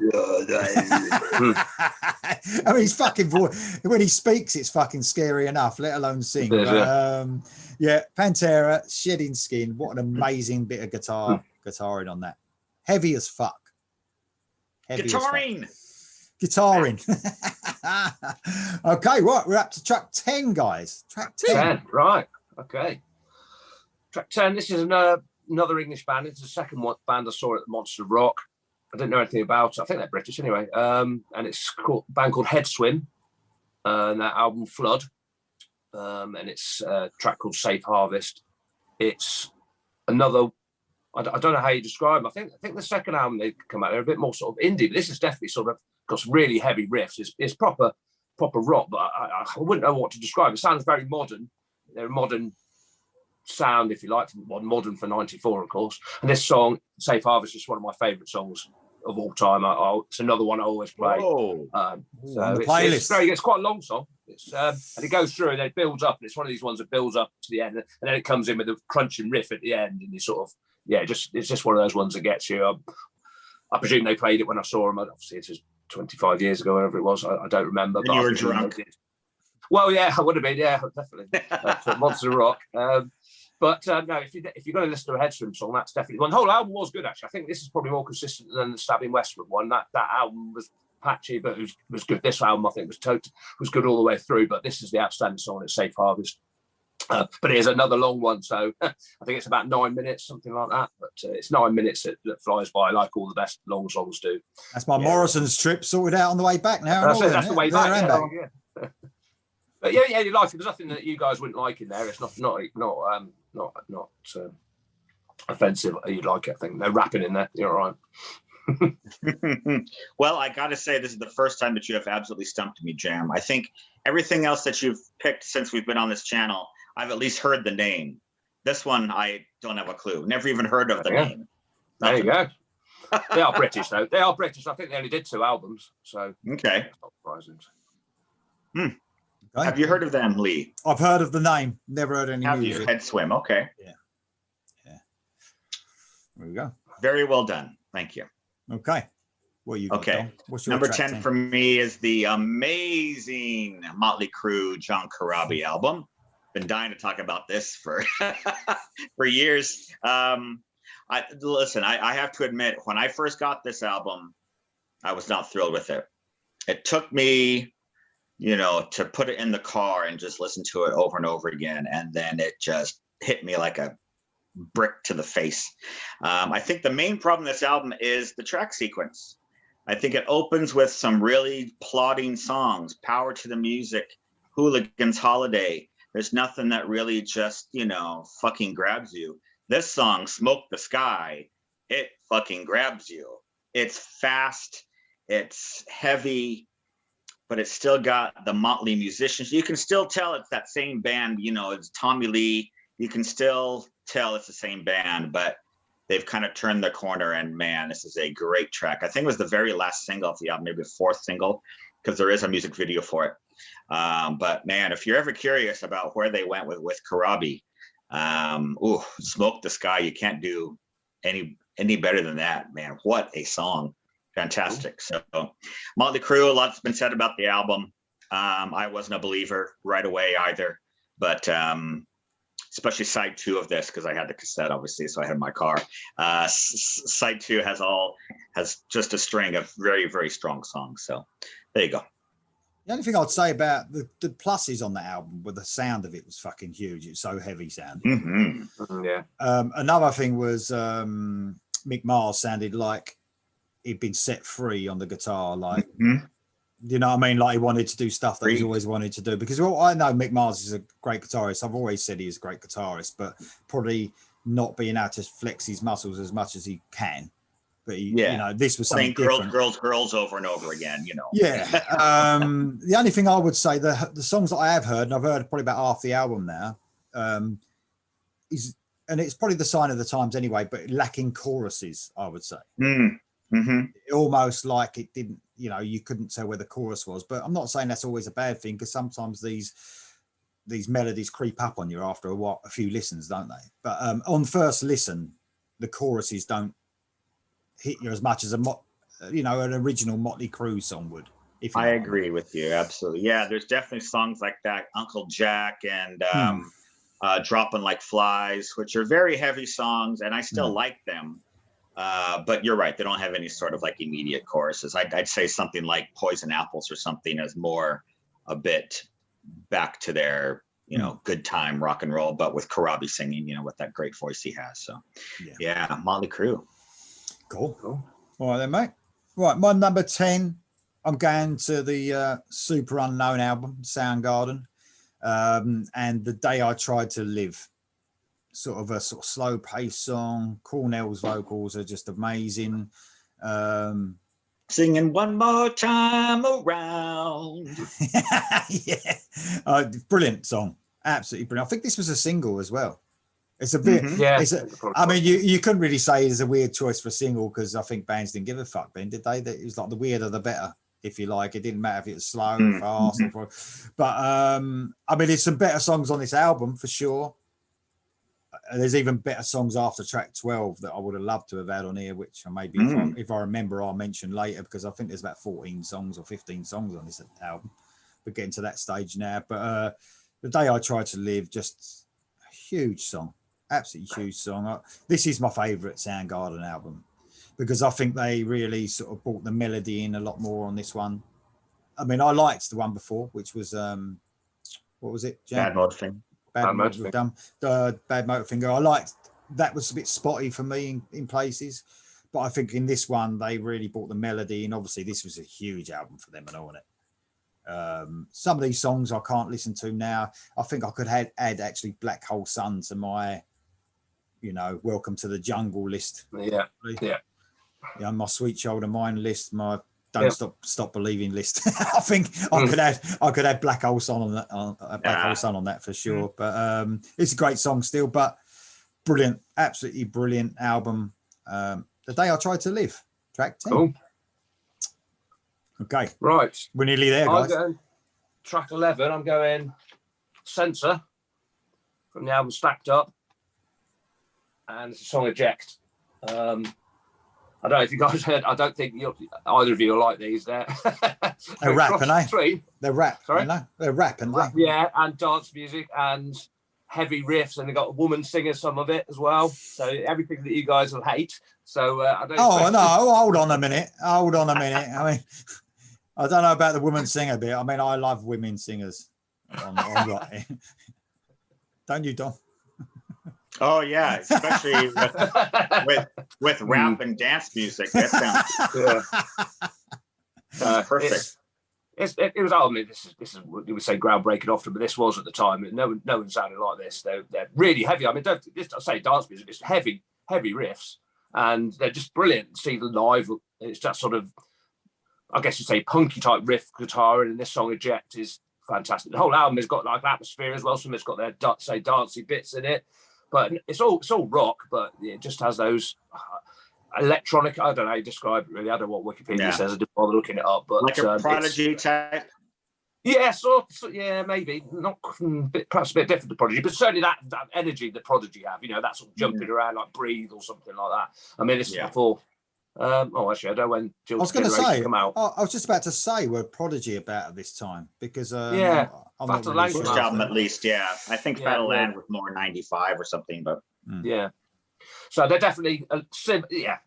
S1: mean, his fucking voice, when he speaks, it's fucking scary enough, let alone sing. But, Pantera, Shedding Skin, what an amazing bit of guitaring on that. Heavy as fuck.
S3: Guitaring.
S1: Okay, right, we're up to track 10, guys. Track 10.
S2: Right, okay. Track 10, this is another English band. It's the second band I saw at the Monster of Rock. I didn't know anything about it. I think they're British anyway. And it's a band called Head Swim. And that album Flood. And it's a track called Safe Harvest. It's another, I don't know how you describe them. I think the second album they come out, they're a bit more sort of indie, but this is definitely sort of got some really heavy riffs. It's proper rock, but I wouldn't know what to describe. It sounds very modern. They're a modern sound, if you like, modern for 94, of course. And this song, Safe Harvest, is one of my favourite songs of all time. It's another one I always play.
S1: So it's
S2: quite a long song. And it goes through and it builds up. And it's one of these ones that builds up to the end, and then it comes in with a crunching riff at the end, and you sort of it's just one of those ones that gets you. I presume they played it when I saw them. Obviously, it was 25 years ago, whatever it was. I don't remember.
S3: But you were drunk.
S2: Well, yeah, I would have been. Yeah, definitely. Monster Rock. But no, if you're going to listen to a Head Swim song, that's definitely one. The whole album was good, actually. I think this is probably more consistent than the Stabbing Westwood one. That album was patchy, but it was good. This album, I think, was good all the way through. But this is the outstanding song. It's Safe Harvest. But it is another long one, so I think it's about 9 minutes, something like that. But it's 9 minutes that flies by, like all the best long songs do.
S1: That's my Morrison's trip sorted out on the way back now.
S2: That's the way back. Yeah. But yeah, you like it. There's nothing that you guys wouldn't like in there. It's not offensive. You'd like it, I think. No rapping in there. You're all right.
S3: Well, I got to say, this is the first time that you have absolutely stumped me, Jam. I think everything else that you've picked since we've been on this channel, I've at least heard the name. This one, I don't have a clue. Never even heard of the name.
S2: There you go. They are British, though. They are British. I think they only did 2 albums. So
S3: okay.
S2: That's not surprising.
S1: Okay.
S3: Have you heard of them, Lee?
S1: I've heard of the name. Never heard any music.
S3: Have you? Head Swim. Okay.
S1: Yeah. There we go.
S3: Very well done. Thank you.
S1: Okay. What you got,
S3: okay.
S1: What's your
S3: number 10 for me is the amazing Motley Crue John Corabi album. Been dying to talk about this for for years. I have to admit, when I first got this album, I was not thrilled with it. It took me, to put it in the car and just listen to it over and over again, and then it just hit me like a brick to the face. I think the main problem with this album is the track sequence. I think it opens with some really plodding songs, Power to the Music, Hooligans Holiday. There's nothing that really just, fucking grabs you. This song, Smoke the Sky, it fucking grabs you. It's fast, it's heavy, but it's still got the motley musicians. You can still tell it's that same band, you know, it's Tommy Lee. You can still tell it's the same band, but they've kind of turned the corner, and man, this is a great track. I think it was the very last single of the album, maybe the fourth single, because there is a music video for it. But man, if you're ever curious about where they went with Karabi, Smoke the Sky, you can't do any better than that, man. What a song. Fantastic. So Motley Crue, a lot's been said about the album. I wasn't a believer right away either, but especially side 2 of this, because I had the cassette, obviously, so I had in my car. Side 2 has just a string of very, very strong songs. So there you go.
S1: The only thing I'd say about the pluses on the album with the sound of it was fucking huge. It's so heavy sounding.
S3: Mm-hmm.
S2: Yeah.
S1: Another thing was Mick Mars sounded like he'd been set free on the guitar, like you know what I mean, like he wanted to do stuff that he's always wanted to do. Because I know Mick Mars is a great guitarist. I've always said he's a great guitarist, but probably not being able to flex his muscles as much as he can. But you know, this was something different.
S3: Girls over and over again, you know.
S1: Yeah. The only thing I would say, the songs that I have heard, and I've heard probably about half the album now, is, and it's probably the sign of the times anyway, but lacking choruses, I would say. Almost like it didn't, you know, you couldn't tell where the chorus was. But I'm not saying that's always a bad thing, because sometimes these melodies creep up on you after a few listens, don't they? But on first listen, the choruses don't hit you as much as an original Motley Crue song would.
S3: I agree with you, absolutely. Yeah, there's definitely songs like that, Uncle Jack and Dropping Like Flies, which are very heavy songs, and I still like them. But you're right, they don't have any sort of like immediate choruses. I'd say something like Poison Apples or something is more a bit back to their, you know, good time rock and roll, but with Karabi singing, you know, with that great voice he has. So yeah, Motley Crue.
S1: Cool. All right then, mate. Right, my number 10, I'm going to the Super Unknown album, Soundgarden, and The Day I Tried to Live. Sort of slow paced song. Cornell's vocals are just amazing.
S3: Singing one more time around.
S1: Brilliant song. Absolutely brilliant. I think this was a single as well. It's a bit, I mean, you couldn't really say it's a weird choice for a single, because I think bands didn't give a fuck then, did they? It was like the weirder the better, if you like. It didn't matter if it was slow, fast, but I mean, there's some better songs on this album for sure. There's even better songs after track 12 that I would have loved to have had on here, which maybe if I remember, I'll mention later, because I think there's about 14 songs or 15 songs on this album. We're getting to that stage now. But The Day I Tried to Live, just a huge song. Absolutely huge song. This is my favourite Soundgarden album, because I think they really sort of brought the melody in a lot more on this one. I mean, I liked the one before, which was what was it?
S3: Bad Motorfinger.
S1: Bad Motorfinger. I liked that, was a bit spotty for me in places, but I think in this one they really brought the melody, and obviously this was a huge album for them and all it. Some of these songs I can't listen to now. I think I could add actually Black Hole Sun to my, you know, Welcome to the Jungle list. Yeah, my Sweet Shoulder Mine list, my Don't Stop Believing list. I think I could add Black Hole Sun on that, Hole Sun on that for sure. But it's a great song still, but brilliant, absolutely brilliant album. The Day I Tried to Live, track 10.
S2: Cool.
S1: Okay,
S2: right,
S1: we're nearly there, guys.
S2: I'm going track 11. I'm going Censor from the album Stacked Up, and it's a song Eject. I don't know if you guys heard. I don't think either of you are like these. They're
S1: rap, aren't they? They're rap.
S2: Sorry,
S1: they're rap, aren't they?
S2: Yeah, and dance music and heavy riffs, and they got a woman singing some of it as well. So everything that you guys will hate. So I don't.
S1: Oh no! Hold on a minute. I mean, I don't know about the woman singer bit. I mean, I love women singers. Don't you, Dom?
S3: Oh yeah, especially with rap and dance music. That sounds perfect.
S2: It was. I mean, this is you would say groundbreaking often, but this was at the time. No one sounded like this. They're really heavy. I mean, I say dance music. It's heavy riffs, and they're just brilliant. See them live. It's just sort of I guess you'd say, punky type riff guitar, and this song Eject is fantastic. The whole album has got like atmosphere as well. Some of it's got their dancey bits in it, but it's all rock, but it just has those electronic. I don't know how you describe it really. I don't know what Wikipedia says. I didn't bother looking it up, but
S3: like a Prodigy type.
S2: Yeah, so yeah, maybe not. Perhaps a bit different to Prodigy, but certainly that energy that Prodigy have. You know, that sort of jumping around like Breathe or something like that. I mean, this is before. Actually, I don't know when
S1: I was going to say.
S2: Come out.
S1: I was just about to say, were Prodigy about at this time? Because I'm not
S3: really sure. First album, at least. Yeah, I think Fatal Land was more 95 or something, but
S2: yeah. So they're definitely I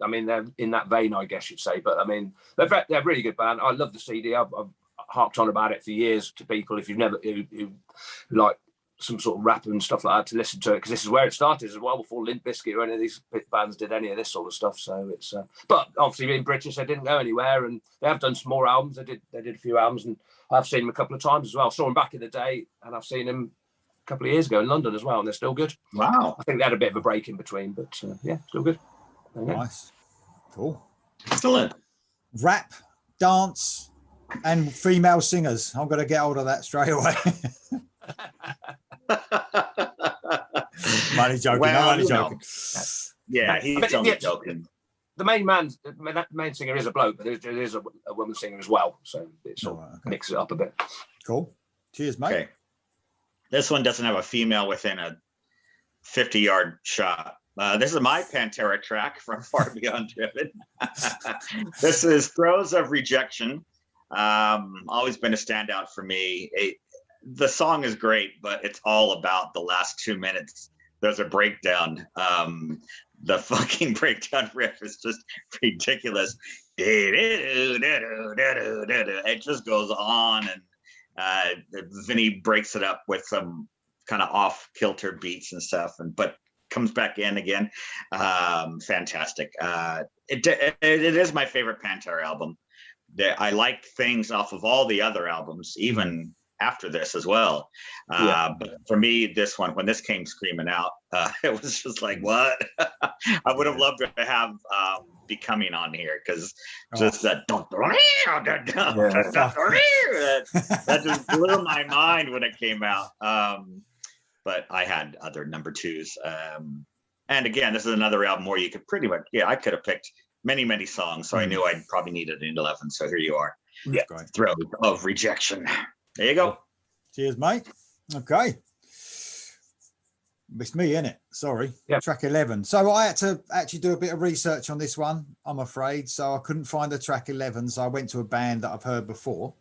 S2: mean, they're in that vein, I guess you'd say. But I mean, they're a really good band. I love the CD. I've harped on about it for years to people if you've never who like some sort of rap and stuff like that to listen to it, because this is where it started as well, before Limp Bizkit or any of these bands did any of this sort of stuff. So it's but obviously being British, they didn't go anywhere, and they have done some more albums. They did a few albums, and I've seen them a couple of times as well. Saw them back in the day, and I've seen them a couple of years ago in London as well, and they're still good.
S3: Wow.
S2: I think they had a bit of a break in between, but still good.
S1: Nice. Cool.
S3: Excellent.
S1: Rap, dance, and female singers. I'm going to get hold of that straight away. Money joking.
S3: Well,
S1: money joking.
S3: Yeah, he's only joking.
S2: The main singer is a bloke, but there is a woman singer as well. So it sort of mixes it up a bit.
S1: Cool. Cheers, mate. Okay.
S3: This one doesn't have a female within a 50-yard shot. This is my Pantera track from Far Beyond Driven. This is Throes of Rejection. Always been a standout for me. The song is great, but it's all about the last 2 minutes. There's a breakdown. The fucking breakdown riff is just ridiculous. It just goes on, and Vinny breaks it up with some kind of off-kilter beats and stuff, but comes back in again. Fantastic. It is my favorite Pantera album. I like things off of all the other albums, even after this as well. But for me, this one, when this came screaming out, it was just like, what? I would have loved to have Becoming on here, because just that that just blew my mind when it came out. But I had other number twos. And again, this is another album where you could pretty much, I could have picked many songs, so I knew I'd probably needed an 11. So here you are.
S2: Yeah.
S3: Throes of Rejection. There you go.
S1: Cheers, mate. Okay. It's me, innit? Sorry.
S2: Yep.
S1: Track 11. So I had to actually do a bit of research on this one, I'm afraid. So I couldn't find the track 11. So I went to a band that I've heard before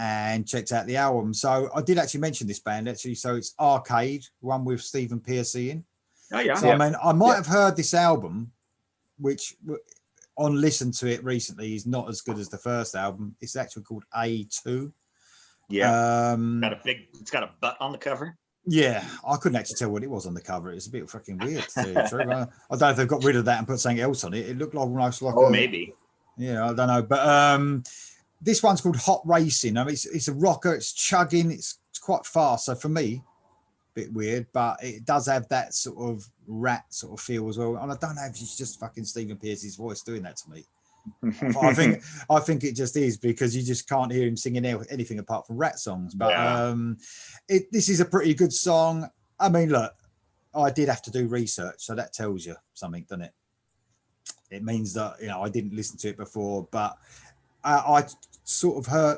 S1: and checked out the album. So I did actually mention this band, actually. So it's Arcade, one with Stephen Pearcy in.
S3: Oh, yeah.
S1: So, I mean, I might have heard this album, which on listen to it recently is not as good as the first album. It's actually called A2.
S3: Yeah. It's got a butt on the cover.
S1: Yeah, I couldn't actually tell what it was on the cover. It's a bit fucking weird. I don't know if they've got rid of that and put something else on it. It looked like almost like
S3: maybe.
S1: Yeah, I don't know. But this one's called Hot Racing. I mean, it's a rocker. It's chugging. It's quite fast. So for me, a bit weird, but it does have that sort of rat sort of feel as well. And I don't know if it's just fucking Stephen Pearcy's voice doing that to me. I think it just is, because you just can't hear him singing anything apart from rat songs. But this is a pretty good song. I mean, look, I did have to do research, so that tells you something, doesn't it? It means that I didn't listen to it before, but I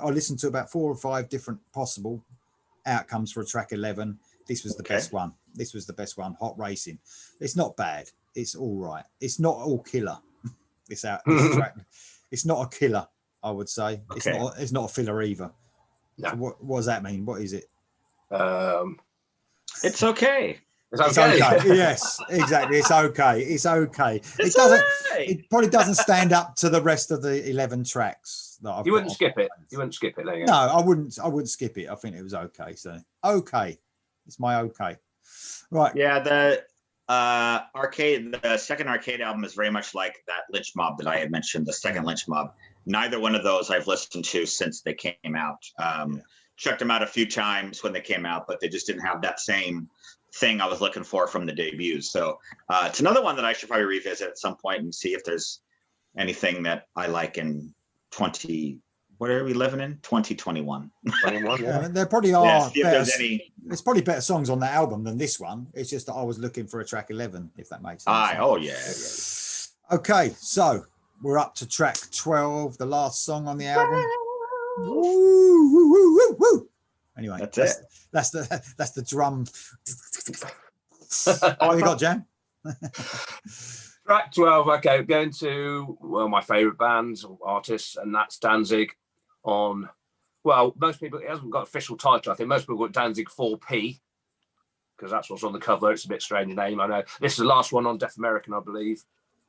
S1: listened to about 4 or 5 different possible outcomes for a track 11. This was the best one. This was the best one. Hot Racing. It's not bad. It's all right. It's not all killer. This track, it's not a killer, I would say. Okay. It's not a filler either. No. So what does that mean? What is it?
S3: It's okay.
S1: It's okay. Yes, exactly. It's okay. It's okay. It probably doesn't stand up to the rest of the 11 tracks that I've
S2: You wouldn't skip it. You wouldn't skip it. There you go.
S1: No, I wouldn't skip it. I think it was okay. So okay. It's my okay. Right.
S3: Yeah, the second Arcade album is very much like that Lynch Mob that I had mentioned, the second Lynch Mob. Neither one of those I've listened to since they came out. Checked them out a few times when they came out, but they just didn't have that same thing I was looking for from the debuts. So it's another one that I should probably revisit at some point and see if there's anything that I like in what are we living in? 2021.
S2: 21, yeah.
S1: There probably are
S3: there's
S1: probably better songs on that album than this one. It's just that I was looking for a track 11, if that makes sense.
S3: Oh yeah.
S1: Okay, so we're up to track 12, the last song on the album. Woo, woo, woo, woo, woo. Anyway, that's the drum. What you got, Jan?
S2: Track 12, okay, going to, well, my favourite bands or artists, and that's Danzig on, well, most people, it hasn't got an official title. I think most people got Danzig 4P, because that's what's on the cover. It's a bit strange name, I know. This is the last one on Deaf American, I believe.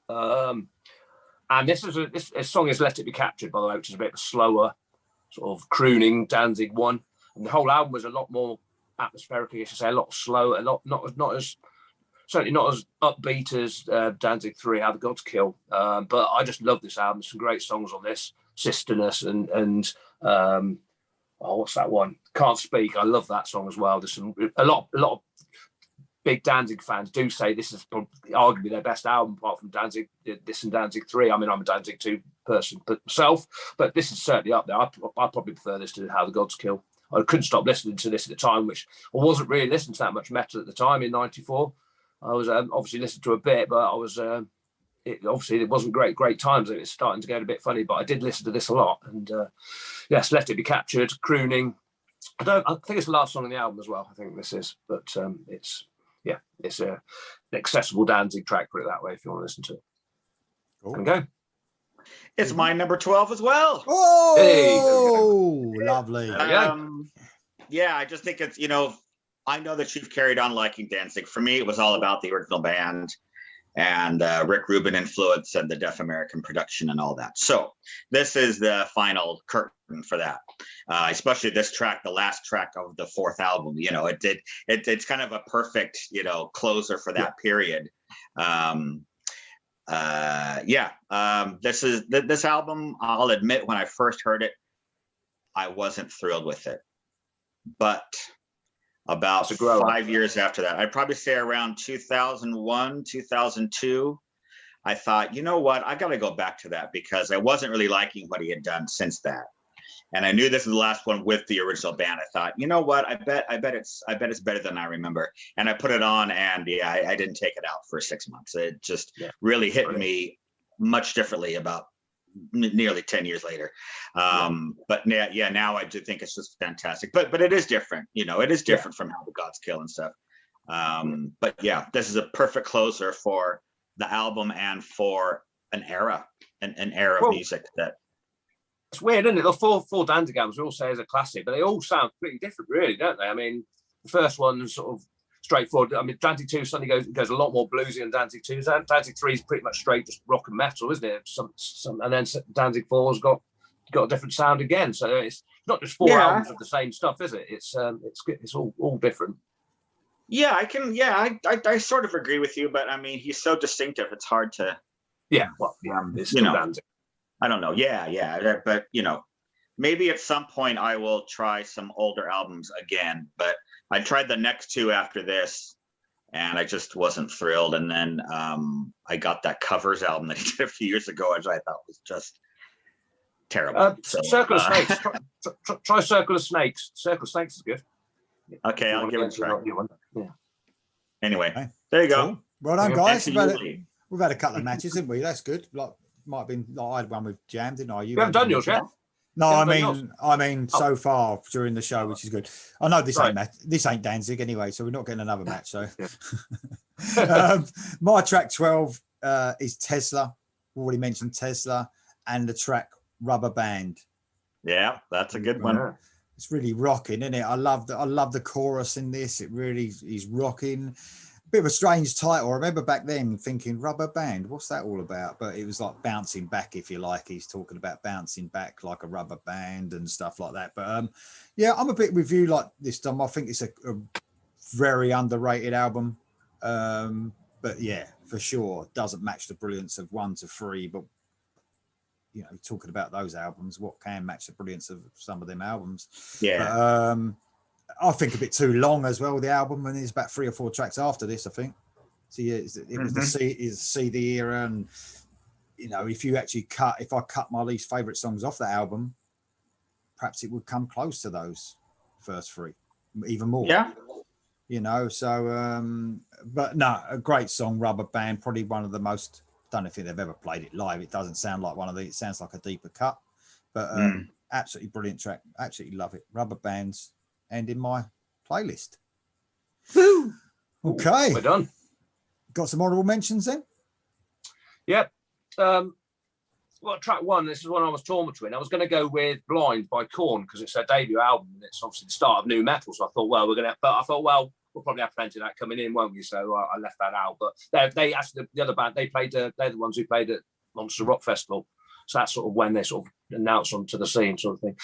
S2: And this song is Let It Be Captured, by the way, which is a bit of a slower sort of crooning Danzig one. And the whole album was a lot more atmospheric, I say, a lot slower, not as certainly not as upbeat as Danzig 3, How the Gods Kill. But I just love this album. There's some great songs on this, Sisterness and what's that one? Can't Speak. I love that song as well. There's a lot of big Danzig fans do say this is arguably their best album apart from Danzig, this and Danzig 3. I mean, I'm a Danzig 2 person myself, but this is certainly up there. I probably prefer this to How the Gods Kill. I couldn't stop listening to this at the time, which I wasn't really listening to that much metal at the time in '94. I was obviously listening to a bit, but I was obviously it wasn't great times. It was starting to get a bit funny, but I did listen to this a lot. And yes, Let It Be Captured, crooning. I think it's the last song on the album as well. I think this is, but it's an accessible Danzig track, put it that way, if you want to listen to it.
S1: Cool.
S2: And go.
S3: It's my number 12 as well.
S1: Oh,
S2: hey,
S1: lovely.
S3: Yeah, I just think it's, I know that you've carried on liking Danzig. For me, it was all about the original band and Rick Rubin influence and the Deaf American production and all that. So this is the final curtain for that, especially this track, the last track of the fourth album. It's kind of a perfect, closer for that period. This album, I'll admit, when I first heard it, I wasn't thrilled with it. But about 5 years after that, I'd probably say around 2001, 2002, I thought, you know what, I got to go back to that because I wasn't really liking what he had done since that. And I knew this was the last one with the original band. I thought, you know what, I bet it's better than I remember. And I put it on, and I didn't take it out for 6 months. It just really hit me much differently about nearly 10 years later. But now I do think it's just fantastic. But it is different, it is different from How the Gods Kill and stuff. But yeah, this is a perfect closer for the album and for an era of music that.
S2: It's weird, isn't it? The four Danzig albums we all say is a classic, but they all sound pretty different, really, don't they? I mean, the first one's sort of straightforward. I mean, Danzig 2 suddenly goes a lot more bluesy than Danzig 2. Danzig 3 is pretty much straight, just rock and metal, isn't it? And then Danzig 4's got a different sound again. So it's not just four albums of the same stuff, is it? It's all different.
S3: Yeah, I sort of agree with you, but I mean, he's so distinctive. It's hard to.
S2: Yeah, well, it's still Danzig.
S3: I don't know. Yeah. But, maybe at some point I will try some older albums again. But I tried the next two after this, and I just wasn't thrilled. And then I got that covers album that he did a few years ago, which I thought was just terrible.
S2: Circle of Snakes. Try Circle of Snakes. Circle of Snakes is good.
S3: Okay, I'll give it a try.
S2: Yeah.
S3: Anyway, there you go.
S1: Cool. Well done, guys. We've had a couple of matches, haven't we? That's good. Might have been. I had one with Jam, didn't I?
S2: You haven't done yours yet?
S1: No, I mean, so far during the show, which is good. I know this ain't Danzig anyway, so we're not getting another match. So, my track 12 is Tesla. We already mentioned Tesla, and the track Rubber Band.
S3: Yeah, that's a good one.
S1: It's really rocking, isn't it? I love the chorus in this. It really is rocking. Bit of a strange title. I remember back then thinking Rubber Band, what's that all about? But it was like bouncing back, if you like. He's talking about bouncing back like a rubber band and stuff like that. But I'm a bit with you like this time. I think it's a very underrated album. But yeah, for sure, doesn't match the brilliance of 1 to 3. But talking about those albums, what can match the brilliance of some of them albums?
S3: Yeah.
S1: But, I think a bit too long as well, the album, and there's about 3 or 4 tracks after this, I think. So yeah, it was the CD era, and you know, if I cut my least favorite songs off that album, perhaps it would come close to those first three, even more.
S3: Yeah.
S1: You know, so, but no, a great song, Rubber Band, probably one of the most, don't know if they've ever played it live. It doesn't sound like one of these, it sounds like a deeper cut, but absolutely brilliant track. Absolutely love it. Rubber Bands, and in my playlist.
S2: Woo!
S1: Okay.
S2: We're done.
S1: Got some honorable mentions then?
S2: Yep. Well, track one, this is one I was torn between. I was going to go with Blind by Korn because it's their debut album and it's obviously the start of new metal. So I thought, well, we'll probably have plenty of that coming in, won't we? So I left that out. But they actually, the other band, they're the ones who played at Monster Rock Festival. So that's sort of when they sort of announced onto the scene, sort of thing.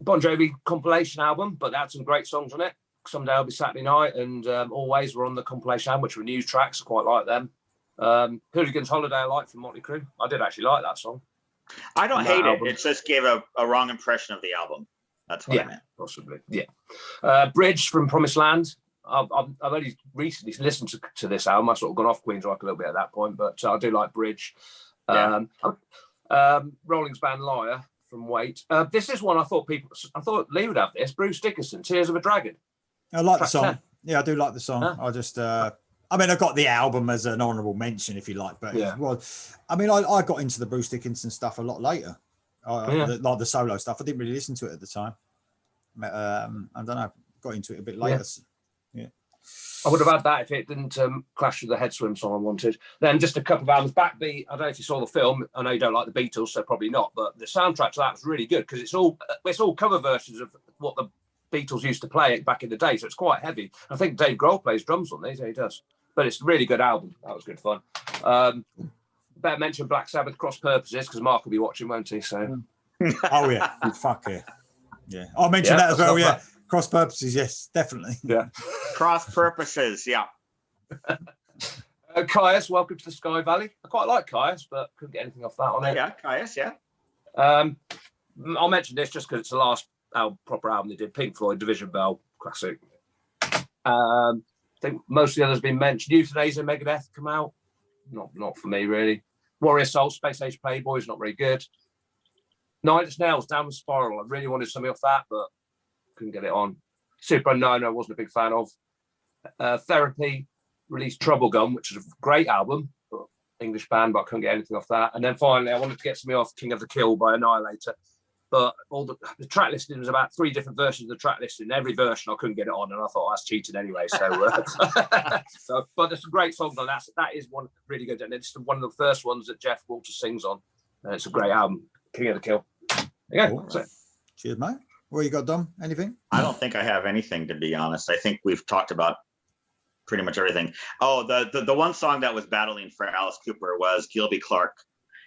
S2: Bon Jovi compilation album, but they had some great songs on it. Someday I'll be Saturday Night and Always were on the compilation album, which were new tracks. I quite like them. Hooligan's Holiday I like from Motley Crue. I did actually like that song.
S3: I don't hate it. It just gave a wrong impression of the album. That's what I meant.
S2: Possibly. Yeah. Bridge from Promised Land. I've only recently listened to this album. I sort of gone off Queen's Rock a little bit at that point, but I do like Bridge. Rolling's band Liar from Wait. This is one I thought Lee would have this. Bruce Dickinson, Tears of a Dragon.
S1: I like the song. 10. Yeah, I do like the song. Huh? I just, I mean, I got the album as an honourable mention, if you like, but I mean, I got into the Bruce Dickinson stuff a lot later, like the solo stuff. I didn't really listen to it at the time. I don't know, got into it a bit later. Yeah.
S2: I would have had that if it didn't clash with the Head Swim song I wanted. Then just a couple of albums. Backbeat, I don't know if you saw the film. I know you don't like the Beatles, so probably not. But the soundtrack to that was really good because it's all cover versions of what the Beatles used to play back in the day. So it's quite heavy. I think Dave Grohl plays drums on these. He does. But it's a really good album. That was good fun. Better mention Black Sabbath, Cross Purposes, because Mark will be watching, won't he? So.
S1: Oh, yeah. Fuck yeah. Yeah. I'll mention that as well, yeah. Cross Purposes, yes, definitely.
S2: Yeah.
S3: Cross Purposes, yeah.
S2: Caius, Welcome to the Sky Valley. I quite like Caius, but couldn't get anything off that on it.
S3: Yeah, Caius, yeah.
S2: I'll mention this just because it's the last proper album they did. Pink Floyd, Division Bell, classic. I think most of the others have been mentioned. Euthanasia, Megadeth come out. Not for me, really. Warrior Soul, Space Age Playboys, not very good. Nine Inch Nails, Downward Spiral. I really wanted something off that, but couldn't get it on. Super Unknown, I wasn't a big fan of. Therapy released Trouble Gun, which is a great album, but English band, but I couldn't get anything off that. And then finally, I wanted to get something off King of the Kill by Annihilator, but all the track listing was about 3 different versions of the track listing. Every version I couldn't get it on, and I thought that's cheating anyway. So, but there's some great songs on that. So that is one really good, and it's one of the first ones that Jeff Walters sings on. And it's a great album, King of the Kill. Yeah,
S1: cool. Cheers, mate. What you got, Dom? Anything?
S3: I don't think I have anything, to be honest. I think we've talked about pretty much everything. Oh, the one song that was battling for Alice Cooper was Gilby Clarke.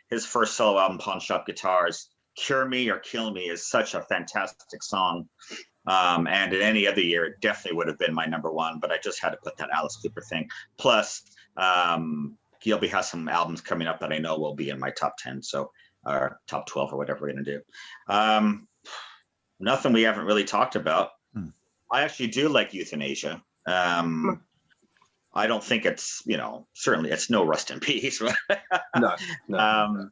S3: His first solo album, Pawn Shop Guitars. Cure Me or Kill Me is such a fantastic song. And in any other year, it definitely would have been my number one, but I just had to put that Alice Cooper thing. Plus, Gilby has some albums coming up that I know will be in my top 10, or top 12 or whatever we're going to do. Nothing we haven't really talked about. I actually do like Euthanasia. I don't think it's, certainly it's no Rust in Peace.
S2: No.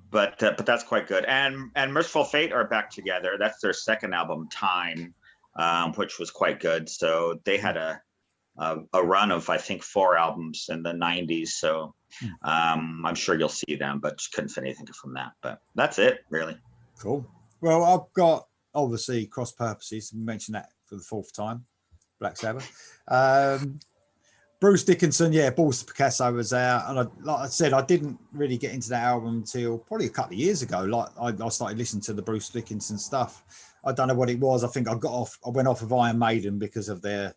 S3: But that's quite good. And Merciful Fate are back together. That's their second album, Time, which was quite good. So they had a run of, I think, 4 albums in the 90s. So I'm sure you'll see them, but just couldn't fit anything from that. But that's it, really.
S1: Cool. Well, I've got, obviously, Cross Purposes. We mentioned that for the 4th time. Black Sabbath. Bruce Dickinson, Balls to Picasso was out. And like I said, I didn't really get into that album until probably a couple of years ago. Like I started listening to the Bruce Dickinson stuff. I don't know what it was. I think I went off of Iron Maiden because of their,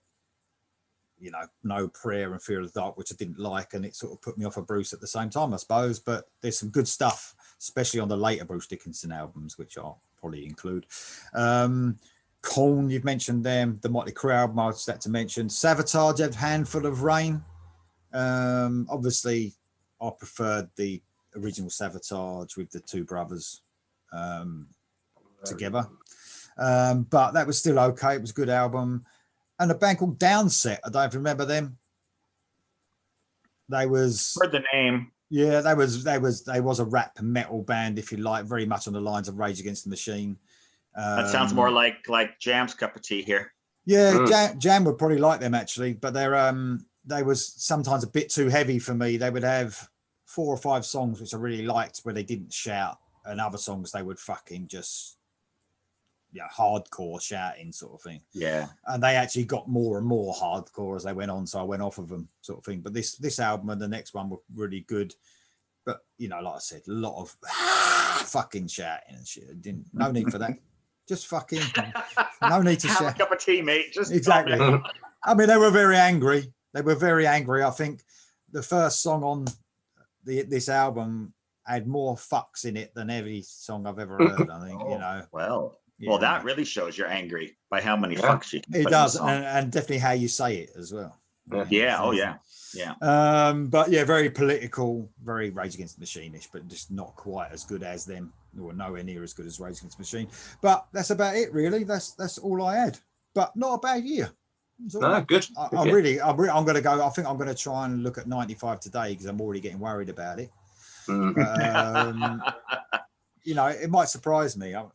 S1: No Prayer and Fear of the Dark, which I didn't like. And it sort of put me off of Bruce at the same time, I suppose. But there's some good stuff, especially on the later Bruce Dickinson albums, which I'll probably include. Korn, you've mentioned them. The Motley Crue album, I was to mention. Savatage, A Handful of Rain. Obviously, I preferred the original Savatage with the 2 brothers together. But that was still okay. It was a good album. And a band called Downset. I don't remember them. They was...
S3: Heard the name.
S1: Yeah, they was a rap metal band, if you like, very much on the lines of Rage Against the Machine.
S3: That sounds more like Jam's cup of tea here.
S1: Yeah, Jam would probably like them actually, but they was sometimes a bit too heavy for me. They would have 4 or 5 songs which I really liked where they didn't shout, and other songs they would fucking just hardcore shouting sort of thing.
S3: Yeah.
S1: And they actually got more and more hardcore as they went on, so I went off of them sort of thing. But this album and the next one were really good. But like I said, a lot of fucking shouting and shit. No need for that. Just fucking no need to
S3: have
S1: shout.
S3: A cup of tea, mate. Just
S1: exactly. I mean, they were very angry. I think the first song on this album had more fucks in it than every song I've ever heard. I think
S3: Well, that really shows you're angry by how many fucks you can.
S1: It does, and definitely how you say it as well.
S3: Yeah.
S1: But yeah, very political, very Rage Against the Machine-ish, but just not quite as good as them, or nowhere near as good as Rage Against the Machine. But that's about it, really. That's all I had. But not a bad year.
S2: No, good.
S1: I'm going to go. I think I'm going to try and look at 95 today because I'm already getting worried about it. It might surprise me. I'm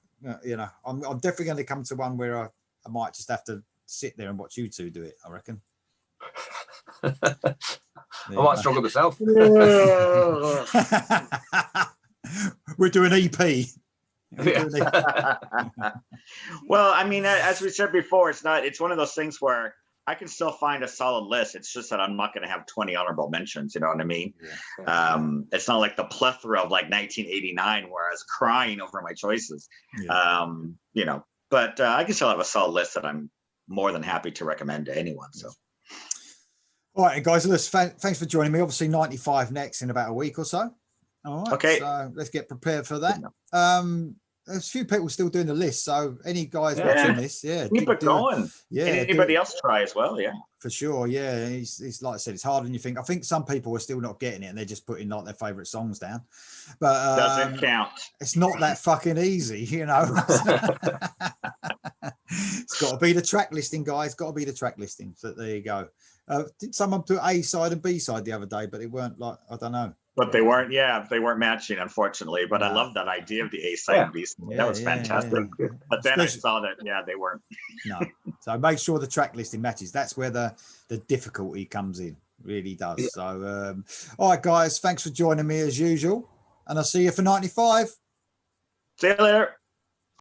S1: definitely going to come to one where I might just have to sit there and watch you two do it, I reckon.
S2: I might struggle myself.
S1: We're doing EP.
S3: Well, I mean, as we said before, it's one of those things where I can still find a solid list. It's just that I'm not going to have 20 honorable mentions. You know what I mean? Yeah. It's not like the plethora of like 1989 where I was crying over my choices. Yeah. But I can still have a solid list that I'm more than happy to recommend to anyone. So.
S1: All right, guys, thanks for joining me. Obviously 95 next in about a week or so. All right, okay. So let's get prepared for that. There's a few people still doing the list, so any guys watching this,
S3: keep it going. Yeah, anybody else try as well,
S1: for sure. Yeah, it's like I said, it's harder than you think. I think some people are still not getting it, and they're just putting like their favorite songs down. But
S3: doesn't count.
S1: It's not that fucking easy, It's got to be the track listing, guys. Got to be the track listing. So there you go. Did someone put A side and B side the other day, but it weren't like, I don't know.
S3: But they weren't matching, unfortunately. But I love that idea of the A side and B side. That was fantastic. Yeah. But then I saw that, they weren't.
S1: No. So make sure the track listing matches. That's where the difficulty comes in. Really does. Yeah. So, all right, guys, thanks for joining me as usual. And I'll see you for 95.
S3: See you later.